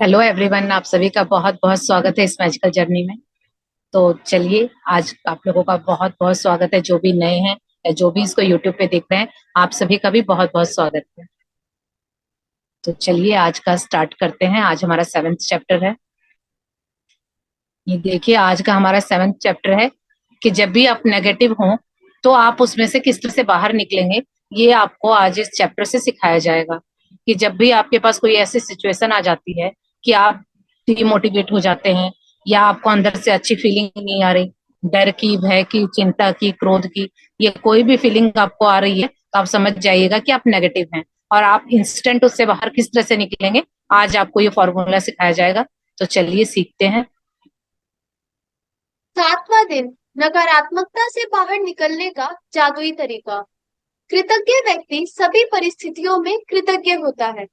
Hello everyone, आप सभी का बहुत बहुत स्वागत है इस मैजिकल जर्नी में। तो चलिए, आज आप लोगों का बहुत बहुत स्वागत है, जो भी नए हैं या जो भी इसको यूट्यूब पे देख रहे हैं। आप सभी का भी बहुत बहुत स्वागत है। तो चलिए, आज का स्टार्ट करते हैं। आज हमारा 7th चैप्टर है। ये देखिए, आज का हमारा 7th चैप्टर है कि जब भी आप नेगेटिव हो तो आप उसमें से किस तरह से बाहर निकलेंगे। ये आपको आज इस चैप्टर से सिखाया जाएगा कि जब भी आपके पास कोई ऐसी सिचुएशन आ जाती है कि आप डिमोटिवेट हो जाते हैं या आपको अंदर से अच्छी फीलिंग नहीं आ रही, डर की, भय की, चिंता की, क्रोध की, ये कोई भी फीलिंग आपको आ रही है, तो आप समझ जाइएगा कि आप नेगेटिव हैं और आप इंस्टेंट उससे बाहर किस तरह से निकलेंगे। आज आपको ये फॉर्मूला सिखाया जाएगा। तो चलिए सीखते हैं। 7वां दिन। नकारात्मकता से बाहर निकलने का जादुई तरीका। कृतज्ञ व्यक्ति सभी परिस्थितियों में कृतज्ञ होता है।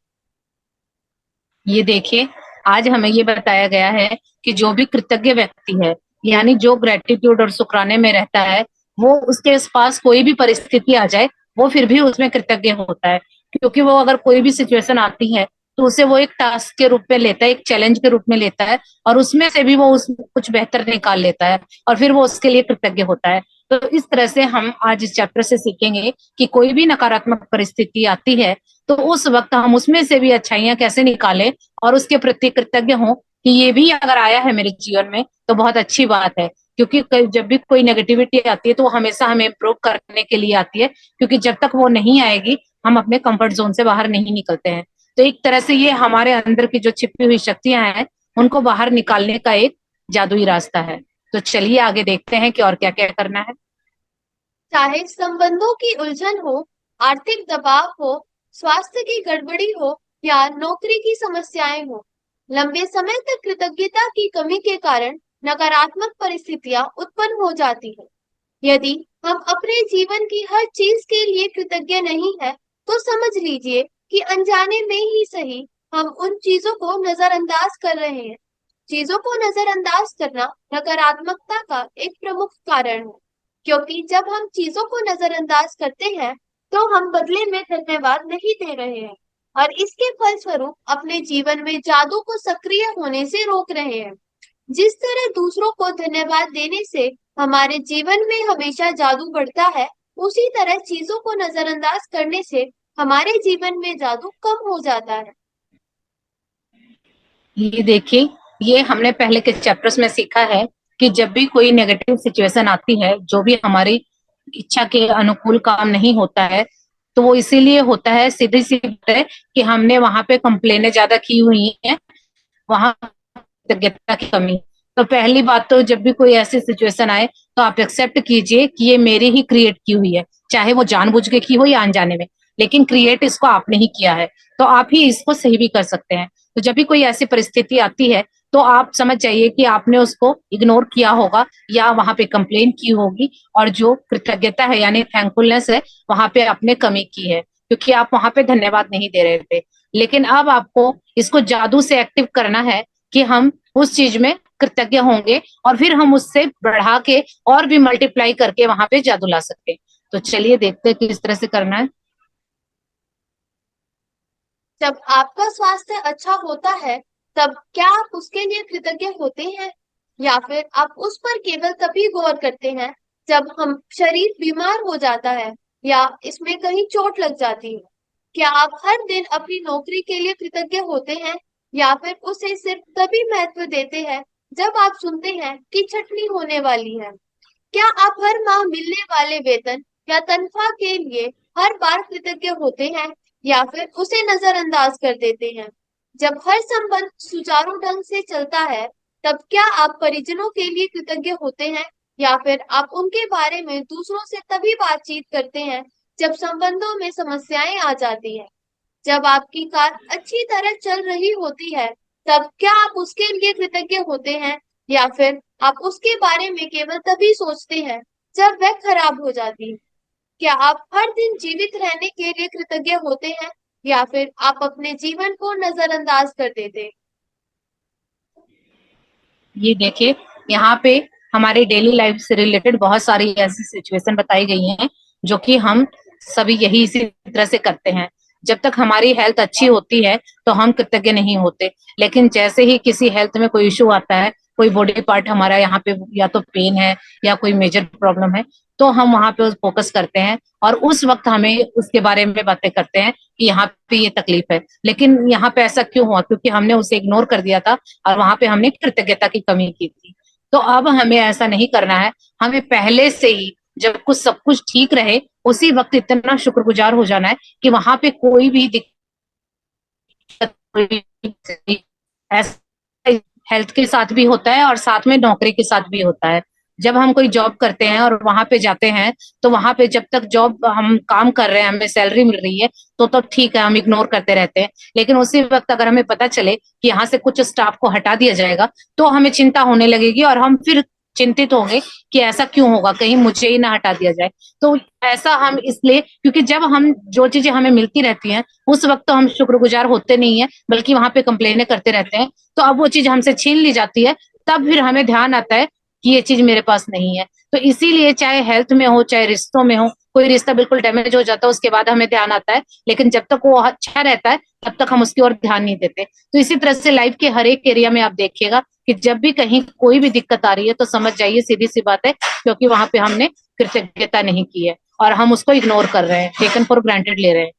ये देखिए, आज हमें ये बताया गया है कि जो भी कृतज्ञ व्यक्ति है, यानी जो ग्रेटिट्यूड और शुक्राने में रहता है, वो उसके पास कोई भी परिस्थिति आ जाए, वो फिर भी उसमें कृतज्ञ होता है। क्योंकि वो अगर कोई भी सिचुएशन आती है तो उसे वो एक टास्क के रूप में लेता है, एक चैलेंज के रूप में लेता है, और उसमें से भी वो उस कुछ बेहतर निकाल लेता है और फिर वो उसके लिए कृतज्ञ होता है। तो इस तरह से हम आज इस चैप्टर से सीखेंगे कि कोई भी नकारात्मक परिस्थिति आती है तो उस वक्त हम उसमें से भी अच्छाइयां कैसे निकालें और उसके प्रति कृतज्ञ हों कि ये भी अगर आया है मेरे जीवन में तो बहुत अच्छी बात है। क्योंकि जब भी कोई नेगेटिविटी आती है तो वो हमेशा हमें इम्प्रूव करने के लिए आती है, क्योंकि जब तक वो नहीं आएगी हम अपने कंफर्ट जोन से बाहर नहीं निकलते हैं। तो एक तरह से ये हमारे अंदर की जो छिपी हुई शक्तियां हैं उनको बाहर निकालने का एक जादुई रास्ता है। तो चलिए आगे देखते हैं कि और क्या क्या करना है। चाहे संबंधों की उलझन हो, आर्थिक दबाव हो, स्वास्थ्य की गड़बड़ी हो या नौकरी की समस्याएं हो, लंबे समय तक कृतज्ञता की कमी के कारण नकारात्मक परिस्थितियां उत्पन्न हो जाती हैं। यदि हम अपने जीवन की हर चीज के लिए कृतज्ञ नहीं है, तो समझ लीजिए कि अनजाने में ही सही हम उन चीजों को नजरअंदाज कर रहे हैं। चीजों को नजरअंदाज करना नकारात्मकता का एक प्रमुख कारण है, क्योंकि जब हम चीजों को नजरअंदाज करते हैं, तो हम बदले में धन्यवाद नहीं दे रहे हैं और इसके फलस्वरूप अपने जीवन में जादू को सक्रिय होने से रोक रहे हैं। जिस तरह दूसरों को धन्यवाद देने से हमारे जीवन में हमेशा जादू बढ़ता है, उसी तरह चीजों को नजरअंदाज करने से हमारे जीवन में जादू कम हो जाता है। ये देखिए, ये हमने पहले के चैप्टर्स में सीखा है कि जब भी कोई नेगेटिव सिचुएशन आती है, जो भी हमारी इच्छा के अनुकूल काम नहीं होता है, तो वो इसीलिए होता है, सीधी सी बात है कि हमने वहां पे कंप्लेने ज्यादा की हुई हैं, वहां कृतज्ञता की कमी। तो पहली बात तो जब भी कोई ऐसी सिचुएशन आए तो आप एक्सेप्ट कीजिए कि ये मेरी ही क्रिएट की हुई है, चाहे वो जानबूझ के की हो या अनजाने में, लेकिन क्रिएट इसको आपने ही किया है। तो आप ही इसको सही भी कर सकते हैं। तो जब भी कोई ऐसी परिस्थिति आती है तो आप समझ जाइए कि आपने उसको इग्नोर किया होगा या वहां पे कंप्लेन की होगी, और जो कृतज्ञता है यानी थैंकफुलनेस है, वहां पे आपने कमी की है, क्योंकि आप वहां पे धन्यवाद नहीं दे रहे थे। लेकिन अब आपको इसको जादू से एक्टिव करना है कि हम उस चीज में कृतज्ञ होंगे और फिर हम उससे बढ़ा के और भी मल्टीप्लाई करके वहां पे जादू ला सकते हैं। तो चलिए देखते हैं किस तरह से करना है। जब आपका स्वास्थ्य अच्छा होता है, तब क्या आप उसके लिए कृतज्ञ होते हैं, या फिर आप उस पर केवल तभी गौर करते हैं जब हम शरीर बीमार हो जाता है या इसमें कहीं चोट लग जाती है? क्या आप हर दिन अपनी नौकरी के लिए कृतज्ञ होते हैं, या फिर उसे सिर्फ तभी महत्व देते हैं जब आप सुनते हैं कि छटनी होने वाली है? क्या आप हर माह मिलने वाले वेतन या तनख्वाह के लिए हर बार कृतज्ञ होते हैं, या फिर उसे नजरअंदाज कर देते हैं? जब हर संबंध सुचारू ढंग से चलता है, तब क्या आप परिजनों के लिए कृतज्ञ होते हैं, या फिर आप उनके बारे में दूसरों से तभी बातचीत करते हैं जब संबंधों में समस्याएं आ जाती हैं? जब आपकी कार अच्छी तरह चल रही होती है, तब क्या आप उसके लिए कृतज्ञ होते हैं, या फिर आप उसके बारे में केवल तभी सोचते हैं जब वह खराब हो जाती है? क्या आप हर दिन जीवित रहने के लिए कृतज्ञ होते हैं, या फिर आप अपने जीवन को नजरअंदाज कर देते हैं? ये देखिए, यहाँ पे हमारे डेली लाइफ से रिलेटेड बहुत सारी ऐसी सिचुएशन बताई गई हैं जो कि हम सभी यही इसी तरह से करते हैं। जब तक हमारी हेल्थ अच्छी होती है तो हम कृतज्ञ नहीं होते, लेकिन जैसे ही किसी हेल्थ में कोई इशू आता है, कोई बॉडी पार्ट हमारा यहाँ पे या तो पेन है या कोई मेजर प्रॉब्लम है, तो हम वहां पे फोकस करते हैं और उस वक्त हमें उसके बारे में बातें करते हैं कि यहाँ पे ये तकलीफ है। लेकिन यहाँ पे ऐसा क्यों हुआ? क्योंकि हमने उसे इग्नोर कर दिया था और वहां पे हमने कृतज्ञता की कमी की थी। तो अब हमें ऐसा नहीं करना है, हमें पहले से ही जब कुछ सब कुछ ठीक रहे उसी वक्त इतना शुक्रगुजार हो जाना है कि वहां पे कोई भी दिक्कत, ऐसा हेल्थ के साथ भी होता है और साथ में नौकरी के साथ भी होता है। जब हम कोई जॉब करते हैं और वहां पे जाते हैं, तो वहां पे जब तक जॉब हम काम कर रहे हैं, हमें सैलरी मिल रही है, तो ठीक है, हम इग्नोर करते रहते हैं। लेकिन उसी वक्त अगर हमें पता चले कि यहाँ से कुछ स्टाफ को हटा दिया जाएगा, तो हमें चिंता होने लगेगी और हम फिर चिंतित होंगे कि ऐसा क्यों होगा, कहीं मुझे ही ना हटा दिया जाए। तो ऐसा हम इसलिए, क्योंकि जब हम जो चीजें हमें मिलती रहती हैं उस वक्त तो हम शुक्रगुजार होते नहीं है, बल्कि वहां पे कंप्लेने करते रहते हैं। तो अब वो चीज हमसे छीन ली जाती है, तब फिर हमें ध्यान आता है कि ये चीज मेरे पास नहीं है। तो इसीलिए चाहे हेल्थ में हो चाहे रिश्तों में हो, कोई रिश्ता बिल्कुल डैमेज हो जाता है उसके बाद हमें ध्यान आता है, लेकिन जब तक वो अच्छा रहता है तब तक हम उसकी ओर ध्यान नहीं देते। तो इसी तरह से लाइफ के हर एक एरिया में आप देखिएगा कि जब भी कहीं कोई भी दिक्कत आ रही है तो समझ जाइए सीधी सी बात है, क्योंकि वहां पे हमने कृतज्ञता नहीं की है और हम उसको इग्नोर कर रहे हैं, टेकन फॉर ग्रांटेड ले रहे हैं।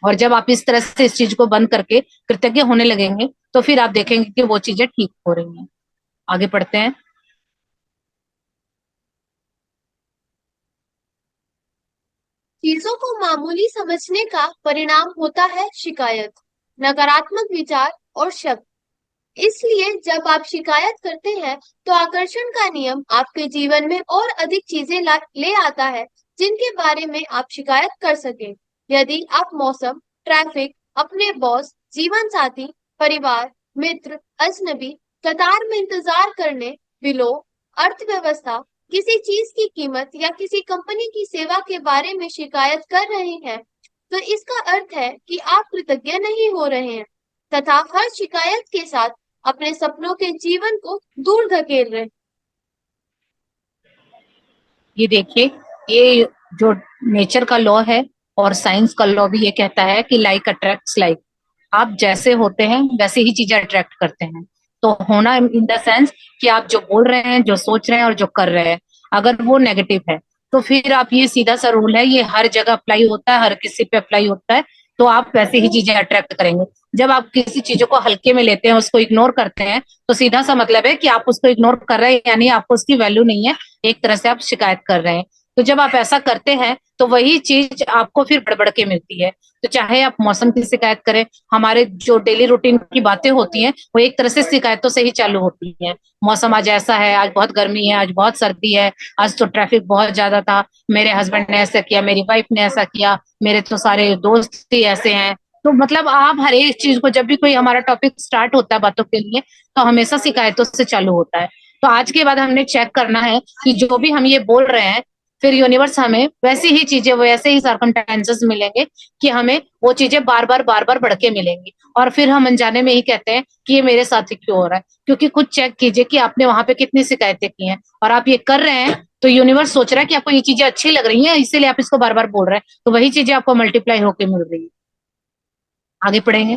और जब आप इस तरह से इस चीज को बंद करके कृतज्ञ होने लगेंगे, तो फिर आप देखेंगे कि वो चीजें ठीक हो रही हैं। आगे बढ़ते हैं। चीजों को मामूली समझने का परिणाम होता है शिकायत, नकारात्मक विचार और शब्द। इसलिए जब आप शिकायत करते हैं तो आकर्षण का नियम आपके जीवन में और अधिक चीजें ले आता है जिनके बारे में आप शिकायत कर सके। यदि आप मौसम, ट्रैफिक, अपने बॉस, जीवन साथी, परिवार, मित्र, अजनबी, कतार में इंतजार करने, बिलों, अर्थव्यवस्था, किसी चीज की कीमत या किसी कंपनी की सेवा के बारे में शिकायत कर रहे हैं, तो इसका अर्थ है कि आप कृतज्ञ नहीं हो रहे हैं तथा हर शिकायत के साथ अपने सपनों के जीवन को दूर धकेल रहे हैं। ये देखिए, ये जो नेचर का लॉ है और साइंस का लॉ भी ये कहता है कि लाइक अट्रैक्ट्स लाइक। आप जैसे होते हैं वैसे ही चीजें अट्रैक्ट करते हैं। तो होना इन द सेंस कि आप जो बोल रहे हैं, जो सोच रहे हैं और जो कर रहे हैं, अगर वो नेगेटिव है, तो फिर आप, ये सीधा सा रूल है, ये हर जगह अप्लाई होता है, हर किसी पे अप्लाई होता है। तो आप वैसे ही चीजें अट्रैक्ट करेंगे। जब आप किसी चीजों को हल्के में लेते हैं, उसको इग्नोर करते हैं, तो सीधा सा मतलब है कि आप उसको इग्नोर कर रहे हैं, यानी आपको उसकी वैल्यू नहीं है, एक तरह से आप शिकायत कर रहे हैं। तो जब आप ऐसा करते हैं तो वही चीज आपको फिर बढ़ बढ़ के मिलती है। तो चाहे आप मौसम की शिकायत करें, हमारे जो डेली रूटीन की बातें होती हैं वो एक तरह से शिकायतों से ही चालू होती हैं। मौसम आज ऐसा है, आज बहुत गर्मी है, आज बहुत सर्दी है, आज तो ट्रैफिक बहुत ज्यादा था, मेरे हस्बैंड ने ऐसा किया, मेरी वाइफ ने ऐसा किया, मेरे तो सारे दोस्त ही ऐसे हैं। तो मतलब आप हर एक चीज को, जब भी कोई हमारा टॉपिक स्टार्ट होता है बातों के लिए, तो हमेशा शिकायतों से चालू होता है। तो आज के बाद हमने चेक करना है कि जो भी हम ये बोल रहे हैं, फिर यूनिवर्स हमें वैसी ही चीजें, वैसे ही सर्कमस्टेंसेस मिलेंगे कि हमें वो चीजें बार बार बढ़ के मिलेंगी। और फिर हम अनजाने में ही कहते हैं कि ये मेरे साथ ही क्यों हो रहा है। क्योंकि खुद चेक कीजिए कि आपने वहां पे कितनी शिकायतें की हैं और आप ये कर रहे हैं, तो यूनिवर्स सोच रहा है कि आपको ये चीजें अच्छी लग रही हैं, इसीलिए आप इसको बार बार बोल रहे हैं, तो वही चीजें आपको मल्टीप्लाई होकर मिल रही है। आगे पढ़ेंगे।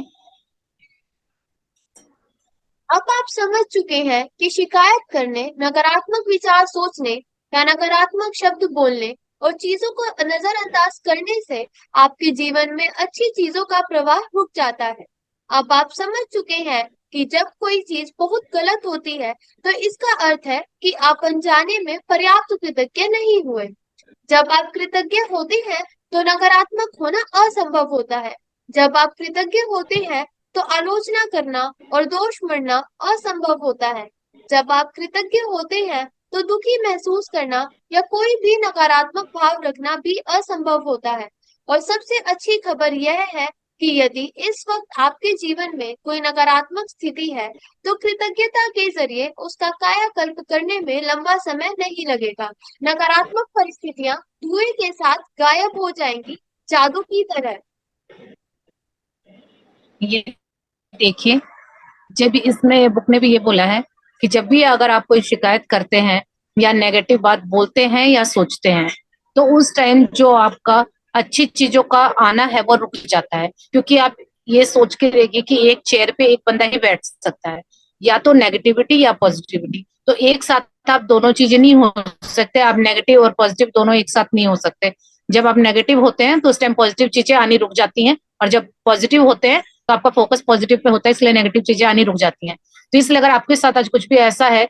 अब आप समझ चुके हैं कि शिकायत करने, नकारात्मक विचार सोचने या नकारात्मक शब्द बोलने और चीजों को नजरअंदाज करने से आपके जीवन में अच्छी चीजों का प्रवाह रुक जाता है। अब आप समझ चुके हैं कि जब कोई चीज बहुत गलत होती है तो इसका अर्थ है कि आप अनजाने में पर्याप्त कृतज्ञ नहीं हुए। जब आप कृतज्ञ होते हैं तो नकारात्मक होना असंभव होता है। जब आप कृतज्ञ होते हैं तो आलोचना करना और दोष मढ़ना असंभव होता है। जब आप कृतज्ञ होते हैं तो दुखी महसूस करना या कोई भी नकारात्मक भाव रखना भी असंभव होता है। और सबसे अच्छी खबर यह है कि यदि इस वक्त आपके जीवन में कोई नकारात्मक स्थिति है तो कृतज्ञता के जरिए उसका कायाकल्प करने में लंबा समय नहीं लगेगा। नकारात्मक परिस्थितियां धुएं के साथ गायब हो जाएंगी, जादू की तरह। ये देखिए, जब भी इसमें बुक ने भी ये बोला है कि जब भी अगर आप कोई शिकायत करते हैं या नेगेटिव बात बोलते हैं या सोचते हैं, तो उस टाइम जो आपका अच्छी चीजों का आना है वो रुक जाता है, क्योंकि आप ये सोच के देखिए कि एक चेयर पे एक बंदा ही बैठ सकता है, या तो नेगेटिविटी या पॉजिटिविटी। तो एक साथ आप दोनों चीजें नहीं हो सकते, आप नेगेटिव और पॉजिटिव दोनों एक साथ नहीं हो सकते। जब आप नेगेटिव होते हैं तो उस टाइम पॉजिटिव चीजें आनी रुक जाती हैं, और जब पॉजिटिव होते हैं तो आपका फोकस पॉजिटिव पे होता है, इसलिए नेगेटिव चीजें आनी रुक जाती हैं। तो इसलिए अगर आपके साथ आज कुछ भी ऐसा है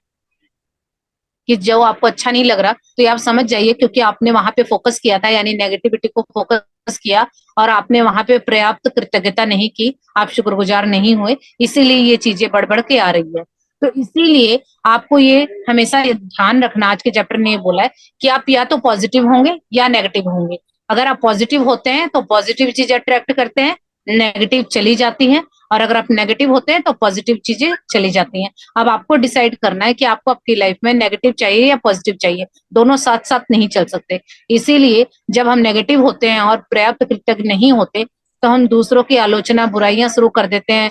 कि जो आपको अच्छा नहीं लग रहा, तो ये आप समझ जाइए क्योंकि आपने वहां पे फोकस किया था, यानी नेगेटिविटी को फोकस किया, और आपने वहां पे पर्याप्त कृतज्ञता नहीं की, आप शुक्रगुजार नहीं हुए, इसीलिए ये चीजें बढ़ बढ़ के आ रही है। तो इसीलिए आपको ये हमेशा ये ध्यान रखना, आज के चैप्टर ने ये बोला है कि आप या तो पॉजिटिव होंगे या नेगेटिव होंगे। अगर आप पॉजिटिव होते हैं तो पॉजिटिव चीजें अट्रैक्ट करते हैं, नेगेटिव चली जाती हैं, और अगर आप नेगेटिव होते हैं तो पॉजिटिव चीजें चली जाती हैं। अब आपको डिसाइड करना है कि आपको आपकी लाइफ में नेगेटिव चाहिए या पॉजिटिव चाहिए, दोनों साथ साथ नहीं चल सकते। इसीलिए जब हम नेगेटिव होते हैं और पर्याप्त कृतज्ञ नहीं होते, तो हम दूसरों की आलोचना, बुराइयां शुरू कर देते हैं।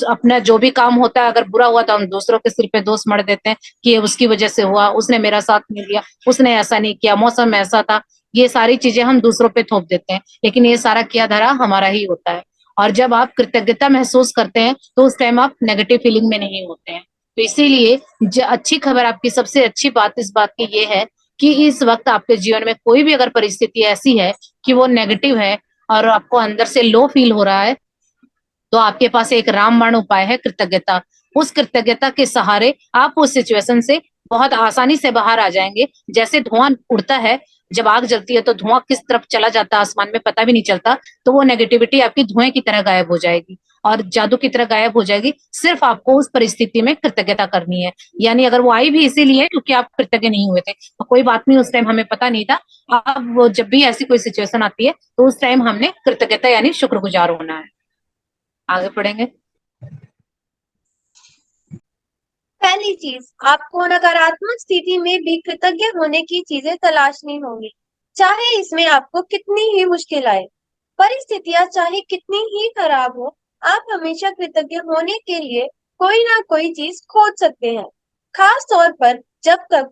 अपना जो भी काम होता है अगर बुरा हुआ तो हम दूसरों के सिर पे दोष मढ़ देते हैं कि ये उसकी वजह से हुआ, उसने मेरा साथ नहीं दिया, उसने ऐसा नहीं किया, मौसम ऐसा था। ये सारी चीजें हम दूसरों पे थोप देते हैं, लेकिन ये सारा किया धरा हमारा ही होता है। और जब आप कृतज्ञता महसूस करते हैं तो उस टाइम आप नेगेटिव फीलिंग में नहीं होते हैं। तो इसीलिए अच्छी खबर, आपकी सबसे अच्छी बात इस बात की ये है कि इस वक्त आपके जीवन में कोई भी अगर परिस्थिति ऐसी है कि वो नेगेटिव है और आपको अंदर से लो फील हो रहा है, तो आपके पास एक रामबाण उपाय है, कृतज्ञता। उस कृतज्ञता के सहारे आप उस सिचुएशन से बहुत आसानी से बाहर आ जाएंगे। जैसे धुआं उड़ता है, जब आग जलती है तो धुआं किस तरफ चला जाता है आसमान में पता भी नहीं चलता, तो वो नेगेटिविटी आपकी धुएं की तरह गायब हो जाएगी और जादू की तरह गायब हो जाएगी। सिर्फ आपको उस परिस्थिति में कृतज्ञता करनी है। यानी अगर वो आई भी इसीलिए क्योंकि आप कृतज्ञ नहीं हुए थे, तो कोई बात नहीं, उस टाइम हमें पता नहीं था। अब वो जब भी ऐसी कोई सिचुएशन आती है तो उस टाइम हमने कृतज्ञता यानी शुक्रगुजार होना है। आगे पढ़ेंगे। पहली चीज, आपको नकारात्मक स्थिति में भी कृतज्ञ होने की चीजें तलाशनी होंगी, चाहे इसमें आपको कितनी ही मुश्किल आए। परिस्थितियां चाहे कितनी ही खराब हो, आप हमेशा कृतज्ञ होने के लिए कोई ना कोई चीज खोज सकते हैं। खास तौर पर जब तक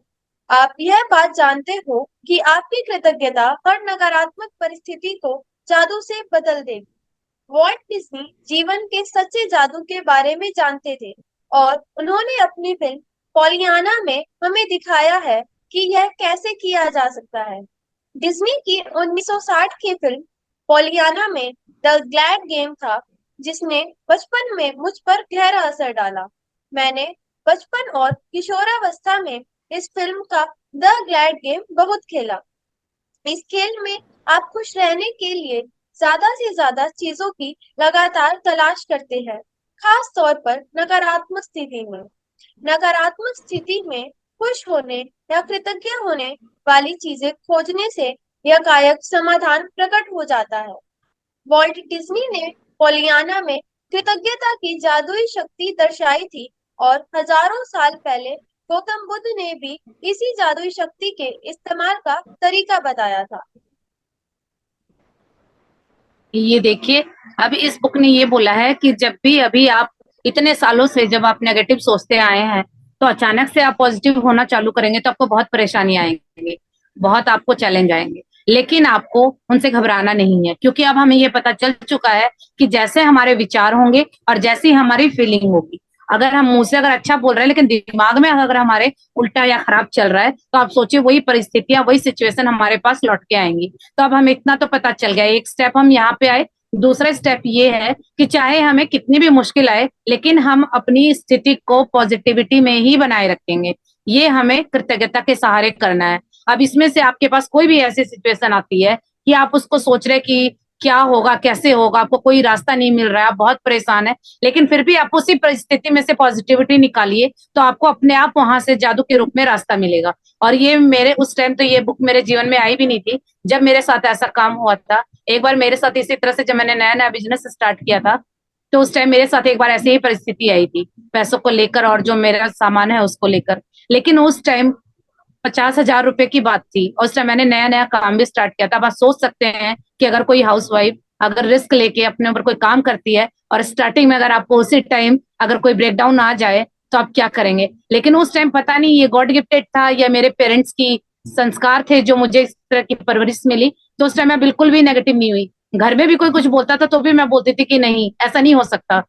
आप यह बात जानते हो कि आपकी कृतज्ञता हर नकारात्मक परिस्थिति को जादू से बदल देगी। वॉल्ट डिज्नी जीवन के सच्चे जादू के बारे में जानते थे, और उन्होंने अपनी फिल्म पॉलियाना में हमें दिखाया है कि यह कैसे किया जा सकता है। डिज्नी की 1960 की फिल्म पॉलियाना में द ग्लैड गेम था, जिसने बचपन में मुझ पर गहरा असर डाला। मैंने बचपन और किशोरावस्था में इस फिल्म का द ग्लैड गेम बहुत खेला। इस खेल में आप खुश रहने के लिए ज्यादा से ज्यादा चीजों की लगातार तलाश करते हैं, खास तौर पर नकारात्मक स्थिति में। नकारात्मक स्थिति में खुश होने या कृतज्ञ होने वाली चीजें खोजने से यह गायक समाधान प्रकट हो जाता है। वॉल्ट डिज्नी ने पोलियाना में कृतज्ञता की जादुई शक्ति दर्शाई थी, और हजारों साल पहले गौतम बुद्ध ने भी इसी जादुई शक्ति के इस्तेमाल का तरीका बताया था। ये देखिए, अब इस बुक ने ये बोला है कि जब भी अभी आप इतने सालों से जब आप नेगेटिव सोचते आए हैं, तो अचानक से आप पॉजिटिव होना चालू करेंगे तो आपको बहुत परेशानी आएंगी, बहुत आपको चैलेंज आएंगे। लेकिन आपको उनसे घबराना नहीं है, क्योंकि अब हमें ये पता चल चुका है कि जैसे हमारे विचार होंगे और जैसी हमारी फीलिंग होगी, अगर हम मुंह से अगर अच्छा बोल रहे हैं लेकिन दिमाग में अगर हमारे उल्टा या खराब चल रहा है, तो आप सोचिए वही परिस्थितियां, वही सिचुएशन हमारे पास लौट के आएंगी। तो अब हमें इतना तो पता चल गया, एक स्टेप हम यहाँ पे आए। दूसरा स्टेप ये है कि चाहे हमें कितनी भी मुश्किल आए, लेकिन हम अपनी स्थिति को पॉजिटिविटी में ही बनाए रखेंगे। ये हमें कृतज्ञता के सहारे करना है। अब इसमें से आपके पास कोई भी ऐसी सिचुएशन आती है कि आप उसको सोच रहे कि क्या होगा, कैसे होगा, आपको कोई रास्ता नहीं मिल रहा है, आप बहुत परेशान है, लेकिन फिर भी आप उसी परिस्थिति में से पॉजिटिविटी निकालिए, तो आपको अपने आप वहां से जादू के रूप में रास्ता मिलेगा। और ये मेरे उस टाइम तो ये बुक मेरे जीवन में आई भी नहीं थी जब मेरे साथ ऐसा काम हुआ था। एक बार मेरे साथ इसी तरह से जब मैंने नया नया बिजनेस स्टार्ट किया था, तो उस टाइम मेरे साथ एक बार ऐसी ही परिस्थिति आई थी, पैसों को लेकर और जो मेरा सामान है उसको लेकर। लेकिन उस टाइम 50,000 रुपए की बात थी, और उस टाइम मैंने नया नया काम भी स्टार्ट किया था। अब आप सोच सकते हैं कि अगर कोई हाउसवाइफ अगर रिस्क लेके अपने ऊपर कोई काम करती है और स्टार्टिंग में अगर आपको उसी टाइम अगर कोई ब्रेकडाउन आ जाए तो आप क्या करेंगे। लेकिन उस टाइम पता नहीं ये गॉड गिफ्टेड था या मेरे पेरेंट्स की संस्कार थे, जो मुझे इस तरह की परवरिश मिली, तो उस टाइम मैं बिल्कुल भी नेगेटिव नहीं हुई। घर में भी कोई कुछ बोलता था तो भी मैं बोलती थी कि नहीं, ऐसा नहीं हो सकता।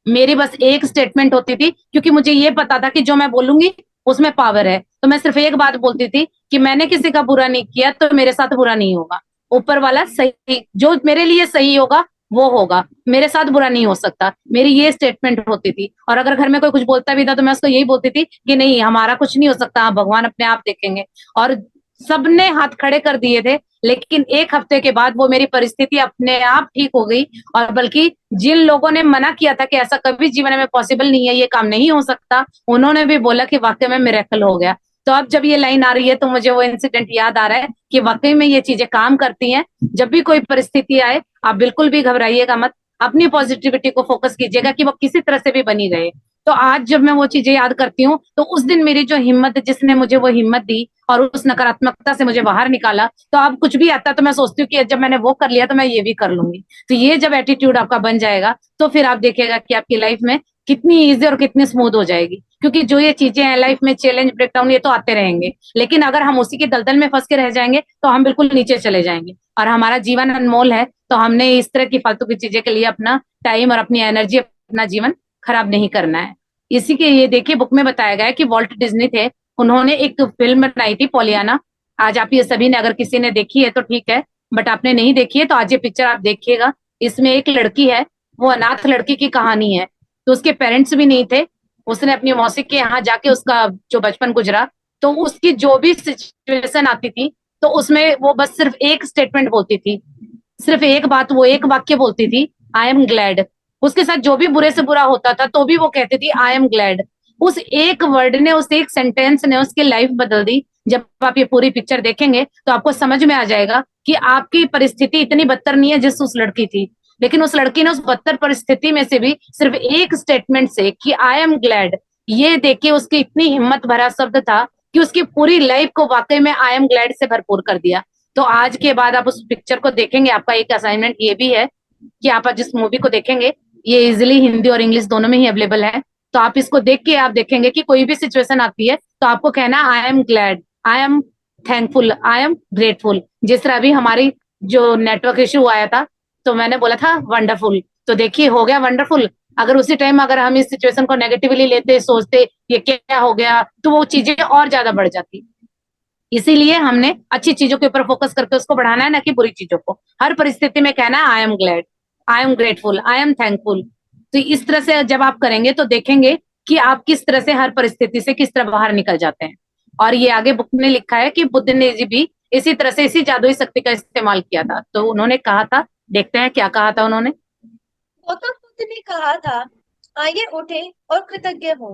मेरी बस एक स्टेटमेंट होती थी, क्योंकि मुझे ये पता था कि जो मैं बोलूंगी उसमें पावर है। तो मैं सिर्फ एक बात बोलती थी कि मैंने किसी का बुरा नहीं किया तो मेरे साथ बुरा नहीं होगा। ऊपर वाला सही, जो मेरे लिए सही होगा वो होगा, मेरे साथ बुरा नहीं हो सकता। मेरी ये स्टेटमेंट होती थी। और अगर घर में कोई कुछ बोलता भी था तो मैं उसको यही बोलती थी कि नहीं, हमारा कुछ नहीं हो सकता, हाँ, भगवान अपने आप देखेंगे। और सबने हाथ खड़े कर दिए थे, लेकिन एक हफ्ते के बाद वो मेरी परिस्थिति अपने आप ठीक हो गई। और बल्कि जिन लोगों ने मना किया था कि ऐसा कभी जीवन में पॉसिबल नहीं है, ये काम नहीं हो सकता, उन्होंने भी बोला कि वाकई में मिरेकल हो गया। तो अब जब ये लाइन आ रही है तो मुझे वो इंसिडेंट याद आ रहा है कि वाकई में ये चीजें काम करती हैं। जब भी कोई परिस्थिति आए, आप बिल्कुल भी घबराइएगा मत, अपनी पॉजिटिविटी को फोकस कीजिएगा कि वो किसी तरह से भी बनी रहे। तो आज जब मैं वो चीजें याद करती हूँ तो उस दिन मेरी जो हिम्मत, जिसने मुझे वो हिम्मत दी और उस नकारात्मकता से मुझे बाहर निकाला, तो अब कुछ भी आता तो मैं सोचती हूँ कि जब मैंने वो कर लिया तो मैं ये भी कर लूंगी। तो ये जब एटीट्यूड आपका बन जाएगा तो फिर आप देखिएगा कि आपकी लाइफ में कितनी इजी और कितनी स्मूथ हो जाएगी। क्योंकि जो ये चीजें हैं लाइफ में, चैलेंज, ब्रेकडाउन, ये तो आते रहेंगे, लेकिन अगर हम उसी के दलदल में फंस के रह जाएंगे तो हम बिल्कुल नीचे चले जाएंगे। और हमारा जीवन अनमोल है, तो हमने इस तरह की फालतू की चीजें के लिए अपना टाइम और अपनी एनर्जी, अपना जीवन खराब नहीं करना है। इसी के ये देखिए, बुक में बताया गया है कि वॉल्ट डिज्नी थे, उन्होंने एक फिल्म बनाई थी पोलियाना। आज आप ये सभी ने, अगर किसी ने देखी है तो ठीक है, बट आपने नहीं देखी है तो आज ये पिक्चर आप देखिएगा। इसमें एक लड़की है, वो अनाथ लड़की की कहानी है। तो उसके पेरेंट्स भी नहीं थे, उसने अपनी मौसी के यहाँ जाके उसका जो बचपन गुजरा, तो उसकी जो भी सिचुएशन आती थी तो उसमें वो बस सिर्फ एक स्टेटमेंट बोलती थी, सिर्फ एक बात, वो एक वाक्य बोलती थी, आई एम ग्लैड। उसके साथ जो भी बुरे से बुरा होता था तो भी वो कहती थी आई एम ग्लैड। उस एक वर्ड ने, उस एक सेंटेंस ने उसकी लाइफ बदल दी। जब आप ये पूरी पिक्चर देखेंगे तो आपको समझ में आ जाएगा कि आपकी परिस्थिति इतनी बदतर नहीं है जिस उस लड़की थी, लेकिन उस लड़की ने उस बदतर परिस्थिति में से भी सिर्फ एक स्टेटमेंट से कि आई एम ग्लैड, ये देखिए उसकी इतनी हिम्मत भरा शब्द था कि उसकी पूरी लाइफ को वाकई में आई एम ग्लैड से भरपूर कर दिया। तो आज के बाद आप उस पिक्चर को देखेंगे, आपका एक असाइनमेंट ये भी है कि आप जिस मूवी को देखेंगे, ये इजिली हिंदी और इंग्लिश दोनों में ही अवेलेबल है, तो आप इसको देख के आप देखेंगे कि कोई भी सिचुएशन आती है तो आपको कहना I am glad, I am thankful, I am grateful. जिस तरह अभी हमारी जो नेटवर्क इश्यू आया था तो मैंने बोला था वंडरफुल, तो देखिए हो गया वंडरफुल। अगर उसी टाइम अगर हम इस सिचुएशन को नेगेटिवली लेते, सोचते ये क्या हो गया, तो वो चीजें और ज्यादा बढ़ जाती। इसीलिए हमने अच्छी चीजों के ऊपर फोकस करके उसको बढ़ाना है, ना कि बुरी चीजों को। हर परिस्थिति में कहना है I am glad, I am grateful, I am thankful. तो इस तरह से जब आप करेंगे तो देखेंगे कि आप किस तरह से हर परिस्थिति से किस तरह बाहर निकल जाते हैं। और ये आगे बुक में लिखा है कि बुद्ध ने जी भी इसी तरह से, इसी जादुई शक्ति का इस्तेमाल किया था। तो उन्होंने कहा था, देखते हैं क्या कहा था उन्होंने। गौतम बुद्ध ने कहा था, आइए उठे और कृतज्ञ हो,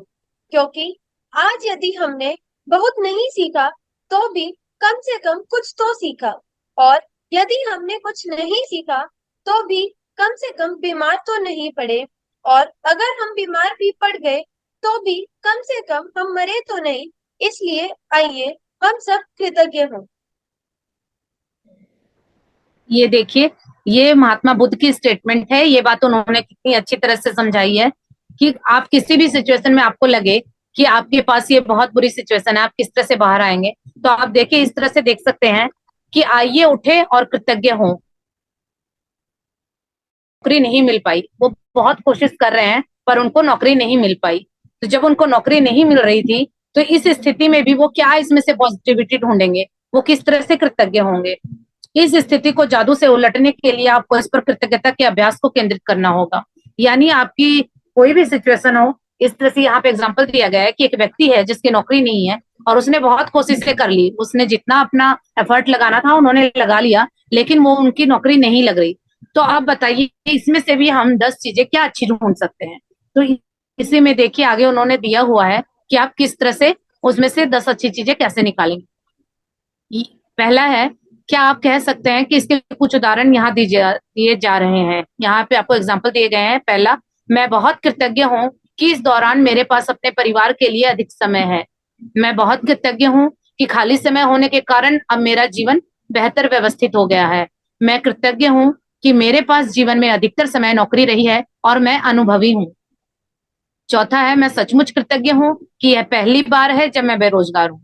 क्योंकि आज यदि हमने बहुत नहीं सीखा तो भी कम से कम कुछ तो सीखा, और यदि हमने कुछ नहीं सीखा तो भी कम से कम बीमार तो नहीं पड़े, और अगर हम बीमार भी पड़ गए तो भी कम से कम हम मरे तो नहीं। इसलिए आइए हम सब कृतज्ञ हों। ये देखिए, ये महात्मा बुद्ध की स्टेटमेंट है। ये बात उन्होंने कितनी अच्छी तरह से समझाई है कि आप किसी भी सिचुएशन में आपको लगे कि आपके पास ये बहुत बुरी सिचुएशन है, आप किस तरह से बाहर आएंगे। तो आप देखिए, इस तरह से देख सकते हैं कि आइए उठे और कृतज्ञ हों। नौकरी नहीं मिल पाई, वो बहुत कोशिश कर रहे हैं पर उनको नौकरी नहीं मिल पाई। तो जब उनको नौकरी नहीं मिल रही थी तो इस स्थिति में भी वो क्या इसमें से पॉजिटिविटी ढूंढेंगे, वो किस तरह से कृतज्ञ होंगे। इस स्थिति को जादू से उलटने के लिए आपको इस पर कृतज्ञता के अभ्यास को केंद्रित करना होगा। यानी आपकी कोई भी सिचुएशन हो, इस तरह से यहाँ पे एग्जाम्पल दिया गया है कि एक व्यक्ति है जिसकी नौकरी नहीं है और उसने बहुत कोशिशें कर ली, उसने जितना अपना एफर्ट लगाना था उन्होंने लगा लिया, लेकिन वो उनकी नौकरी नहीं लग रही। तो आप बताइए इसमें से भी हम 10 चीजें क्या अच्छी ढूंढ सकते हैं। तो इसी में देखिए आगे उन्होंने दिया हुआ है कि आप किस तरह से उसमें से 10 अच्छी चीजें कैसे निकालेंगे। पहला है, क्या आप कह सकते हैं कि इसके कुछ उदाहरण यहाँ दिए जा रहे हैं। यहाँ पे आपको एग्जाम्पल दिए गए हैं। पहला, मैं बहुत कृतज्ञ हूँ कि इस दौरान मेरे पास अपने परिवार के लिए अधिक समय है। मैं बहुत कृतज्ञ हूँ कि खाली समय होने के कारण अब मेरा जीवन बेहतर व्यवस्थित हो गया है। मैं कृतज्ञ हूँ कि मेरे पास जीवन में अधिकतर समय नौकरी रही है और मैं अनुभवी हूँ। चौथा है, मैं सचमुच कृतज्ञ हूँ कि यह पहली बार है जब मैं बेरोजगार हूँ।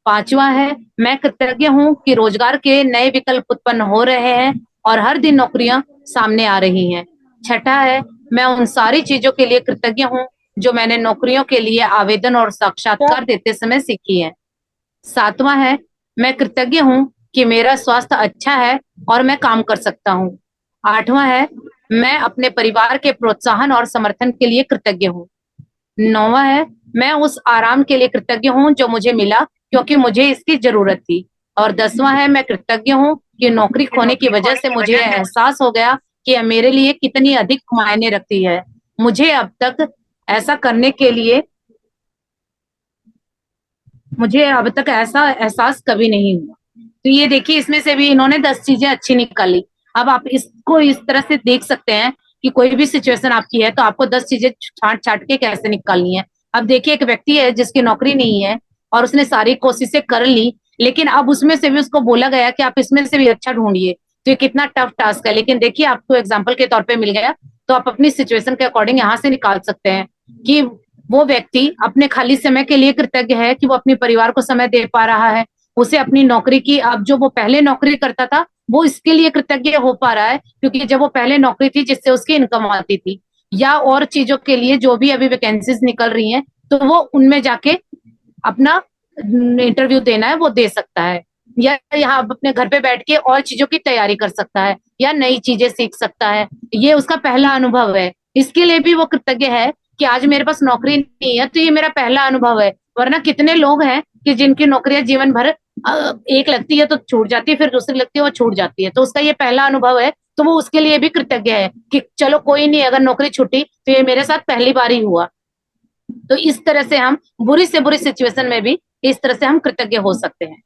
पांचवा है, मैं कृतज्ञ हूँ कि रोजगार के नए विकल्प उत्पन्न हो रहे हैं और हर दिन नौकरियां सामने आ रही हैं। छठा है, मैं उन सारी चीजों के लिए कृतज्ञ हूँ जो मैंने नौकरियों के लिए आवेदन और साक्षात्कार देते समय सीखी है। सातवां है, मैं कृतज्ञ हूँ कि मेरा स्वास्थ्य अच्छा है और मैं काम कर सकता हूँ। आठवां है, मैं अपने परिवार के प्रोत्साहन और समर्थन के लिए कृतज्ञ हूँ। नौवां है, मैं उस आराम के लिए कृतज्ञ हूँ जो मुझे मिला क्योंकि मुझे इसकी जरूरत थी। और 10वां है, मैं कृतज्ञ हूँ कि नौकरी खोने की वजह से मुझे एहसास हो गया कि यह मेरे लिए कितनी अधिक मायने रखती है। मुझे अब तक ऐसा करने के लिए मुझे अब तक ऐसा एहसास कभी नहीं हुआ। तो ये देखिए, इसमें से भी इन्होंने 10 चीजें अच्छी निकाली। अब आप इसको इस तरह से देख सकते हैं कि कोई भी सिचुएशन आपकी है तो आपको 10 चीजें छांट छाट के कैसे निकालनी है। अब देखिए, एक व्यक्ति है जिसकी नौकरी नहीं है और उसने सारी कोशिशें कर ली, लेकिन अब उसमें से भी उसको बोला गया कि आप इसमें से भी अच्छा ढूंढिए। तो ये कितना टफ टास्क है, लेकिन देखिए आपको एग्जाम्पल के तौर पे मिल गया। तो आप अपनी सिचुएशन के अकॉर्डिंग यहाँ से निकाल सकते हैं कि वो व्यक्ति अपने खाली समय के लिए कृतज्ञ है कि वो अपने परिवार को समय दे पा रहा है। उसे अपनी नौकरी की, अब जो वो पहले नौकरी करता था वो इसके लिए कृतज्ञ हो पा रहा है क्योंकि जब वो पहले नौकरी थी जिससे उसकी इनकम आती थी, या और चीजों के लिए जो भी अभी वैकेंसीज निकल रही हैं तो वो उनमें जाके अपना इंटरव्यू देना है वो दे सकता है, या यहाँ अपने घर पे बैठ के और चीजों की तैयारी कर सकता है या नई चीजें सीख सकता है। ये उसका पहला अनुभव है, इसके लिए भी वो कृतज्ञ है कि आज मेरे पास नौकरी नहीं है तो ये मेरा पहला अनुभव है। वरना कितने लोग हैं कि जिनकी नौकरियां जीवन भर एक लगती है तो छूट जाती है, फिर दूसरी लगती है वो छूट जाती है। तो उसका ये पहला अनुभव है तो वो उसके लिए भी कृतज्ञ है कि चलो कोई नहीं, अगर नौकरी छूटी तो ये मेरे साथ पहली बार ही हुआ। तो इस तरह से हम बुरी से बुरी सिचुएशन में भी इस तरह से हम कृतज्ञ हो सकते हैं।